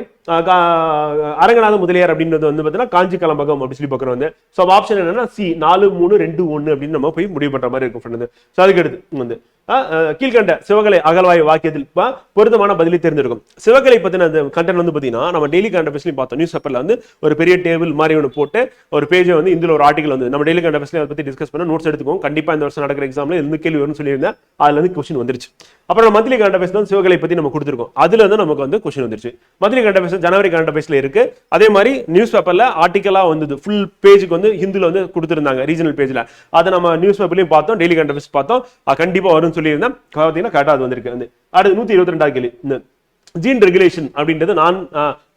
அரங்கநாத முதலியார் அப்படின்றது வந்து பாத்தீங்கன்னா காஞ்சி கலம்பகம் அப்படின்னு சொல்லி பார்க்குறோம் வந்து. ஸோ ஆப்ஷன் என்னன்னா சி 4 3 2 1 அப்படின்னு நம்ம போய் முடிவு பண்ற மாதிரி இருக்கும் ஃப்ரெண்ட். ஸோ அதுக்கு அடுத்து வந்து கீழ்கண்ட சிவகலை அகழ்வாய்வு வாக்கியத்தில் பொருத்தமான பதிலை தேர்ந்தெடுக்கும். சிவகலை பத்தின கண்டென்ட் வந்து பாத்தீங்கன்னா நம்ம டெய்லி கரண்ட் அஃபேர்ஸ்லயும் பார்த்தோம். நியூஸ் பேப்பர்ல வந்து ஒரு பெரிய டேபிள் மாதிரி ஒன்று போட்டு ஒரு பேஜை வந்து இதுல ஒரு ஆர்டிகல் வந்து நம்ம டெய்லி கரண்ட் அஃபேர்ஸ்ல அதை பத்தி டிஸ்கஸ் பண்ண நோட்ஸ் எடுத்துக்கோங்க. கண்டிப்பா இந்த வருஷம் நடக்கிற எக்ஸாம்ல எந்த கேள்வி வரும்னு சொல்லியிருந்தேன். அதுல இருந்து கொஸ்டின் வந்துருச்சு. அப்புறம் மந்த்லி கரண்ட் அஃபேர்ஸ் வந்து சிவகலை பத்தி நம்ம கொடுத்துருக்கோம். அதுல இருந்து நமக்கு வந்து கொஸ்டின் வந்துருச்சு. மந்த்லி கரண்ட் அஃபேர்ஸ் ஜனவரி கரண்ட் அஃபேர்ஸ்ல இருக்கு. அதே மாதிரி நியூஸ் பேப்பர்ல ஆர்டிகலா வந்து ஃபுல் பேஜுக்கு வந்து ஹிந்துல வந்து கொடுத்திருந்தாங்க ரீஜனல் பேஜ்ல. அதை நம்ம நியூஸ் பேப்பர்லயும் பார்த்தோம், டெய்லி கரண்ட் அஃபேர்ஸ் பார்த்தோம். கண்டிப்பா வரும்னு சொல்லியிருந்தேன். கரெக்டா அது வந்திருக்கு. அடுத்து 122 கேள்வி. ஜீன் ரெகுலேஷன் அப்படின்றது நான்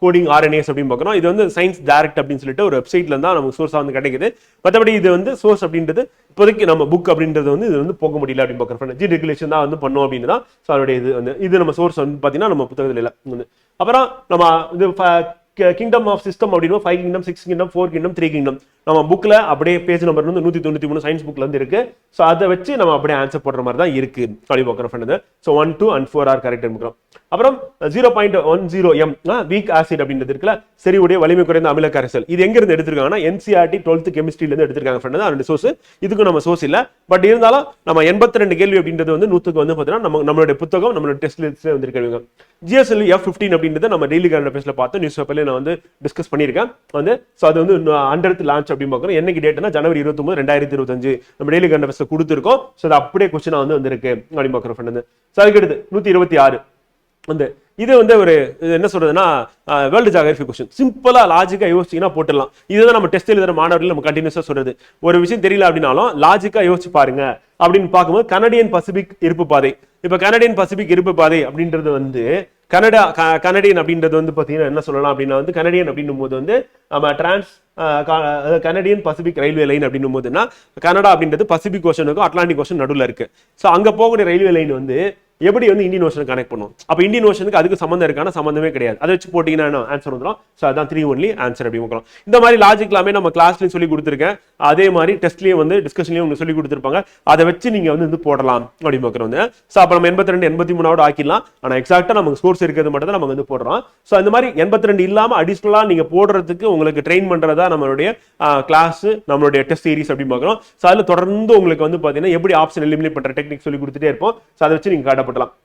கோடிங் ஆர்என்ஏஸ் அப்படின்னு பார்க்குறோம். இது வந்து சயின்ஸ் டைரக்ட் அப்படின்னு சொல்லிட்டு ஒரு வெப்சைட்ல இருந்தா நமக்கு சோர்ஸா வந்து கிடைக்குது. மற்றபடி இது வந்து சோர்ஸ் அப்படின்றது இப்போதைக்கு நம்ம புக் அப்படின்றது வந்து இது வந்து போக முடியல அப்படின்னு பார்க்குறோம். ஜீன் ரெகுலேஷன் தான் வந்து பண்ணோம் அப்படின்னு தான். ஸோ அதோடைய இது வந்து இது நம்ம சோர்ஸ் வந்து பார்த்தீங்கன்னா நம்ம புத்தகத்தில் இல்லை வந்து. அப்புறம் நம்ம இது கிங்டம் ஆஃப் சிஸ்டம் அப்படின்னு 5 கிங்டம் 6 கிங்டம் 4 கிங்டம் 3 கிங்டம் நம்ம புக்ல அப்படியே பேஜ் நம்பர் வந்து 193 சயின்ஸ் புக்ல இருந்து இருக்கு. ஸோ அதை வச்சு நம்ம அப்படியே ஆன்சர் போடுற மாதிரி தான் இருக்கு அப்படி பார்க்குறோம். ஸோ 1, 2 and 4 ஆர் கரெக்ட் பார்க்குறோம். அப்புறம் 0.10 வீக் ஆசிட் அப்படின்றது இருக்குல்ல, செறிவுடைய வலிமை குறைந்த அமில கரைசல். இது எங்க இருந்து எடுத்திருக்காங்கன்னா NCERT 12th கெமிஸ்ட்ரியில இருந்து எடுத்திருக்காங்க ஃப்ரெண்ட். அதோட சோர்ஸ் இதுக்கு நம்ம சோர்ஸ் இல்ல. பட் இருந்தாலும் நம்ம 82 கேள்வி அப்படின்றது வந்து 100க்கு வந்து பார்த்தீங்கன்னா நம்மளுடைய புத்தகம் நம்மளோட டெஸ்ட் லிஸ்ட்ல வந்து இருக்காங்க. GSL F15 அப்படின்றது நம்ம டெய்லி கரண்ட் அஃபேர்ஸ்ல பார்த்தோம், நியூஸ் பேப்பர்ல நான் வந்து டிஸ்கஸ் பண்ணியிருக்கேன் வந்து. ஸோ அது வந்து 100th லான்ச் அப்படின்னு பார்க்குறோம். என்னைக்கு டேட்னா ஜனவரி 29, 2025 நம்ம டெய்லி கரண்ட் அஃபேர்ஸ்ல கொடுத்துருக்கோம். ஸோ அது அப்படியே கொஸ்டினா வந்து வந்திருக்கு அப்படின்னு பார்க்குறோம் ஃப்ரெண்ட். ஸோ அதுக்கு அடுத்து 126 வந்து இது வந்து ஒரு என்ன சொல்றதுன்னா வேர்ல்டு ஜியோகிராஃபி கொஸ்டின். சிம்பிளா லாஜிக்கா யோசிச்சீங்கன்னா போட்டுடலாம். இதுதான் நம்ம டெஸ்ட் எழுதுற மாணவர்கள் நம்ம கண்டினியூஸா சொல்றது. ஒரு விஷயம் தெரியல அப்படின்னாலும் லாஜிக்கா யோசிச்சு பாருங்க அப்படின்னு பார்க்கும்போது கனடியன் பசிபிக் இருப்பு பாதை. இப்ப கனடியன் பசிபிக் இருப்பு பாதை அப்படின்றது வந்து கனடியன் அப்படின்றது வந்து பாத்தீங்கன்னா என்ன சொல்லலாம் அப்படின்னா வந்து கனடியன் அப்படின்னும் போது வந்து நம்ம கனடியன் பசிபிக் ரயில்வே லைன் அப்படின்னும் போதுன்னா கனடா அப்படின்றது பசிபிக் ஓஷனுக்கும் அட்லாண்டிக் ஓஷன் நடுவில் இருக்கு. ஸோ அங்க போகக்கூடிய ரயில்வே லைன் வந்து எப்படி வந்து இந்தியன் ஓஷன் கனெக்ட் பண்ணும். அப்ப இந்தியன் ஓஷனுக்கு அதுக்கு சம்பந்தம் இருக்கான சம்பந்தமே கிடையாது. அதை வச்சு போட்டீங்கன்னா ஆன்சர் வந்துடும். ஸோ அதான் 3 ஒன்லி ஆன்சர் அப்படி பார்க்கலாம். இந்த மாதிரி லாஜிக் எல்லாமே நம்ம கிளாஸ்லயும் சொல்லி கொடுத்துருக்கேன். அதே மாதிரி டெஸ்ட்லயும் வந்து டிஸ்கஷன்லயும் சொல்லி கொடுத்துருப்பாங்க. அதை வச்சு நீங்க வந்து போடலாம் அப்படி பார்க்குறோம். ஸோ அப்ப நம்ம 82 83 ஆக்கிடலாம். ஆனா எக்ஸாக்டா நமக்கு ஸ்கோர்ஸ் இருக்கிறது மட்டும் தான் நம்ம வந்து போடுறோம். ஸோ அந்த மாதிரி 82 இல்லாம அடிஷனலா நீங்க போடுறதுக்கு உங்களுக்கு ட்ரெயின் பண்றதா நம்மளுடைய கிளாஸ் நம்மளுடைய டெஸ்ட் சீரிஸ் அப்படி பார்க்குறோம். ஸோ அதுல தொடர்ந்து உங்களுக்கு வந்து பாத்தீங்கன்னா எப்படி ஆப்ஷன் எலிமினேட் பண்ற டெக்னிக் சொல்லி கொடுத்துட்டே இருப்போம். ஸோ அதை வச்சு நீங்க காட்டப்படலாம்.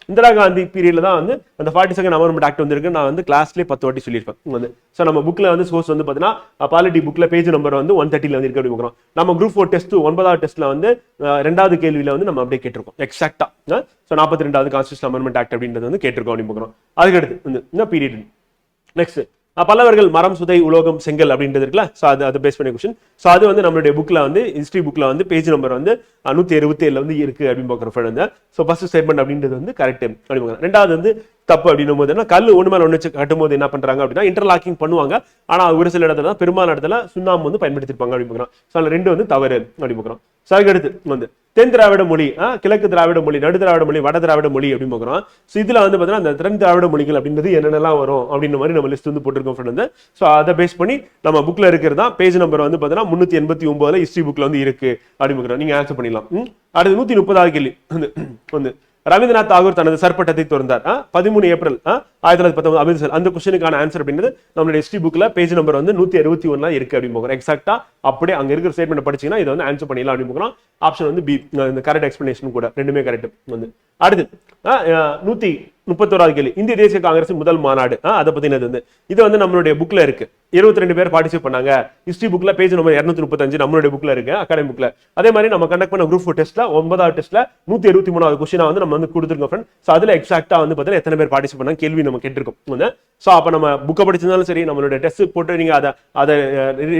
இந்திரா காந்தி பீரியட்ல தான் வந்து அந்த 42nd அமெண்ட்மெண்ட் ஆக்ட் வந்திருக்கு. நான் வந்து கிளாஸ்லேயே 10 வாட்டி சொல்லியிருப்பேன் வந்து. ஸோ நம்ம புக்ல வந்து சோர்ஸ் வந்து பாத்தீங்கன்னா பாலிட்டி புக்ல பேஜ் நம்பர் வந்து 130 வந்து இருக்கு அப்படி பார்க்குறோம். நம்ம குரூப் 4 டெஸ்ட் 9வது டெஸ்ட்ல வந்து 2வது கேள்வியில வந்து நம்ம அப்படியே கேட்டிருக்கோம் எக்ஸாக்டா. ஸோ 42வது கான்ஸ்டியூஷன் அமெண்ட்மெண்ட் ஆக்ட் அப்படின்றது வந்து கேட்டிருக்கோம் அப்படி பார்க்குறோம். அதுக்கு அடுத்து வந்து பீரியட் நெக்ஸ்ட் பல்லவர்கள் மரம் சுதை உலோகம் செங்கல் அப்படின்றது இருக்குல்ல. ஸோ அது பேஸ் பண்ணி கொஸ்டின். ஸோ அது வந்து நம்மளுடைய புக்ல வந்து ஹிஸ்டரி புக்ல வந்து பேஜ் நம்பர் வந்து 167 வந்து இருக்கு அப்படின்னு பார்க்குறோம். ஸோ ஃபர்ஸ்ட் ஸ்டேட்மெண்ட் அப்படின்றது வந்து கரெக்ட் அப்படின்னு பார்க்குறோம். ரெண்டாவது வந்து தப்பு அப்படின்னும் போது கல் ஒன்று மேல ஒன்று வச்சு கட்டும் போது என்ன பண்றாங்க அப்படின்னா இன்டர்லாக்கிங் பண்ணுவாங்க. ஆனா ஒரு சில இடத்துல பெரும்பாலான இடத்துல சுண்ணாம்பு வந்து பயன்படுத்திருப்பாங்க அப்படின்னு பார்க்குறோம். ஸோ அதில் 2 வந்து தவறு அப்படின்னு பார்க்குறோம். ஸோ அதுக்கு அடுத்து வந்து தென் திராவிட மொழி, கிழக்கு திராவிட மொழி, நடு திராவிட மொழி, வட திராவிட மொழி அப்படின்னு பார்க்குறோம். ஸோ இதுல வந்து பார்த்தீங்கன்னா அந்த தென் திராவிட மொழிகள் அப்படின்றது என்னென்னலாம் வரும் அப்படின்ற மாதிரி நம்ம லிஸ்ட் வந்து போட்டிருக்கோம் ஃப்ரெண்ட். ஸோ அதை பேஸ் பண்ணி நம்ம புக்ல இருக்கிறதா பேஜ் நம்பர் வந்து பார்த்தீங்கன்னா 389 ஹிஸ்டரி புக்ல வந்து இருக்கு அப்படின்னு பார்க்குறோம். நீங்க ஆன்சர் பண்ணிடலாம். அடுத்து 130வது கேள்வி வந்து ரவீந்திரநாத் தாகூர் தனது சர்பட்டத்தை திறந்தார் 13 ஏப்ரல் 1919 அமிர்தசர். அந்த கொஸ்டினுக்கான ஆன்சர் அப்படின்றது நம்மளுடைய ஹிஸ்டரி புக்ல பேஜ் நம்பர் வந்து 161 இருக்கு அப்படின்னு பார்க்குறோம். எக்ஸாக்டா அப்படியே அங்க இருக்கிற ஸ்டேட்மெண்ட் படிச்சீங்கன்னா இதை வந்து ஆன்சர் பண்ணிடலாம் அப்படின்னு பார்க்குறோம். ஆப்ஷன் வந்து பி, இந்த கரெக்ட் எக்ஸ்பிளனேஷன் கூட ரெண்டுமே கரெக்ட் வந்து. அடுத்து 131வது கேள்வி இந்திய தேசிய காங்கிரஸ் முதல் மாநாடு அதை பத்தினது வந்து இது வந்து நம்மளுடைய புக்ல இருக்கு. 22 பேர் பார்ட்டிசிபேட் பண்ணாங்க. ஹிஸ்டரி புக்ல பேஜ் நம்பர் 235 நம்மளுடைய புக்ல இருக்கு அகாடமி புக்ல. அதே மாதிரி நம்ம கண்டக்ட் பண்ண குரூப் 4 டெஸ்ட்ல 9வது டெஸ்ட்ல 173வது கொஸ்டினா வந்து நம்ம வந்து கொடுத்துருக்கோம் ஃப்ரெண்ட். ஸோ அதுல எக்ஸாக்டா வந்து பார்த்தீங்கன்னா எத்தனை பேர் பார்ட்டிசிபேட் பண்ணாங்க கேள்வி நம்ம கேட்டிருக்கோம். ஸோ அப்ப நம்ம புக்கை படிச்சிருந்தாலும் சரி நம்மளுடைய டெஸ்ட் போட்டு நீங்க அதை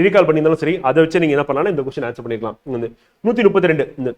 ரீகால் பண்ணியிருந்தாலும் சரி அதை வச்சு நீங்க என்ன பண்ணலாம் இந்த கொஸ்டின் ஆன்சர் பண்ணிக்கலாம். 132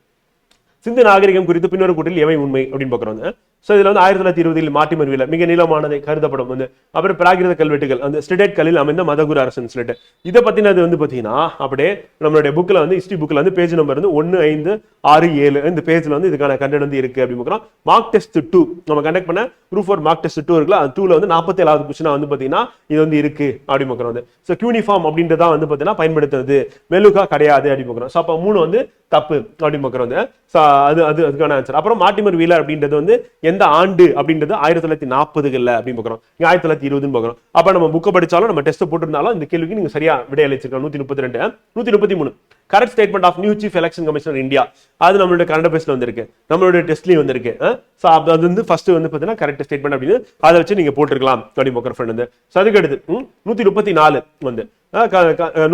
சிந்து நாகரிகம் குறித்து பின்னொரு கூட்டில் எவை உண்மை அப்படின்னு பார்க்குறோம். ஸோ இதுல வந்து 1920 மார்ட்டிமர் வீலர் மிக நீளமானதை கருதப்படும் வந்து. அப்புறம் பிராகிருத கல்வெட்டுகள் அந்த ஸ்டேட் கல்லில் அமைந்த மதகுரு அரசன் சொல்லிட்டு இதை பத்தினது வந்து பாத்தீங்கன்னா அப்படியே நம்மளுடைய புக்ல வந்து ஹிஸ்டரி புக்ல வந்து பேஜ் நம்பர் வந்து 1567 இந்த பேஜ்ல வந்து இதுக்கான கண்டென்ட் வந்து இருக்கு அப்படின்னு பார்க்குறோம். மார்க் டெஸ்ட் 2 நம்ம கண்டக்ட் பண்ண குரூப் 4 மார்க் டெஸ்ட் 2 இருக்குல்ல. அது 2ல வந்து 47வது கொஸ்டினா வந்து பாத்தீங்கன்னா இது வந்து இருக்கு அப்படின்னு பார்க்குறோம். ஸோ யூனிஃபார்ம் அப்படின்றதா வந்து பாத்தீங்கன்னா பயன்படுத்துறது மெலுகா கிடையாது அப்படின்னு பார்க்குறோம். ஸோ அப்போ 3 வந்து தப்பு அப்படின்னு பார்க்குறோம். ஸோ அதுக்கான ஆன்சர். அப்புறம் மார்ட்டிமர் வீலர் அப்படின்றது வந்து எந்த ஆண்டு அப்படின்றது 1940கள் அப்படின்னு பார்க்குறோம். 1920 பார்க்குறோம். அப்ப நம்ம புக்கை படிச்சாலும் நம்ம டெஸ்ட் போட்டிருந்தாலும் இந்த கேள்விக்கு நீங்க சரியா விடை அளிச்சிருக்கோம். 132 133 correct statement of new chief election commissioner India அது நம்மளுடைய கரண்ட் அஃபேர்ஸ்ல வந்திருக்கு. நம்மளுடைய டெஸ்ட்லயும் வந்திருக்கு. ஸோ அது வந்து ஃபர்ஸ்ட் வந்து பார்த்தீங்கன்னா கரெக்ட் ஸ்டேட்மெண்ட் அப்படின்னு அதை வச்சு நீங்க போட்டிருக்கலாம் அப்படின்னு பார்க்குற ஃப்ரெண்ட் வந்து. ஸோ அதுக்கு அடுத்து 134 வந்து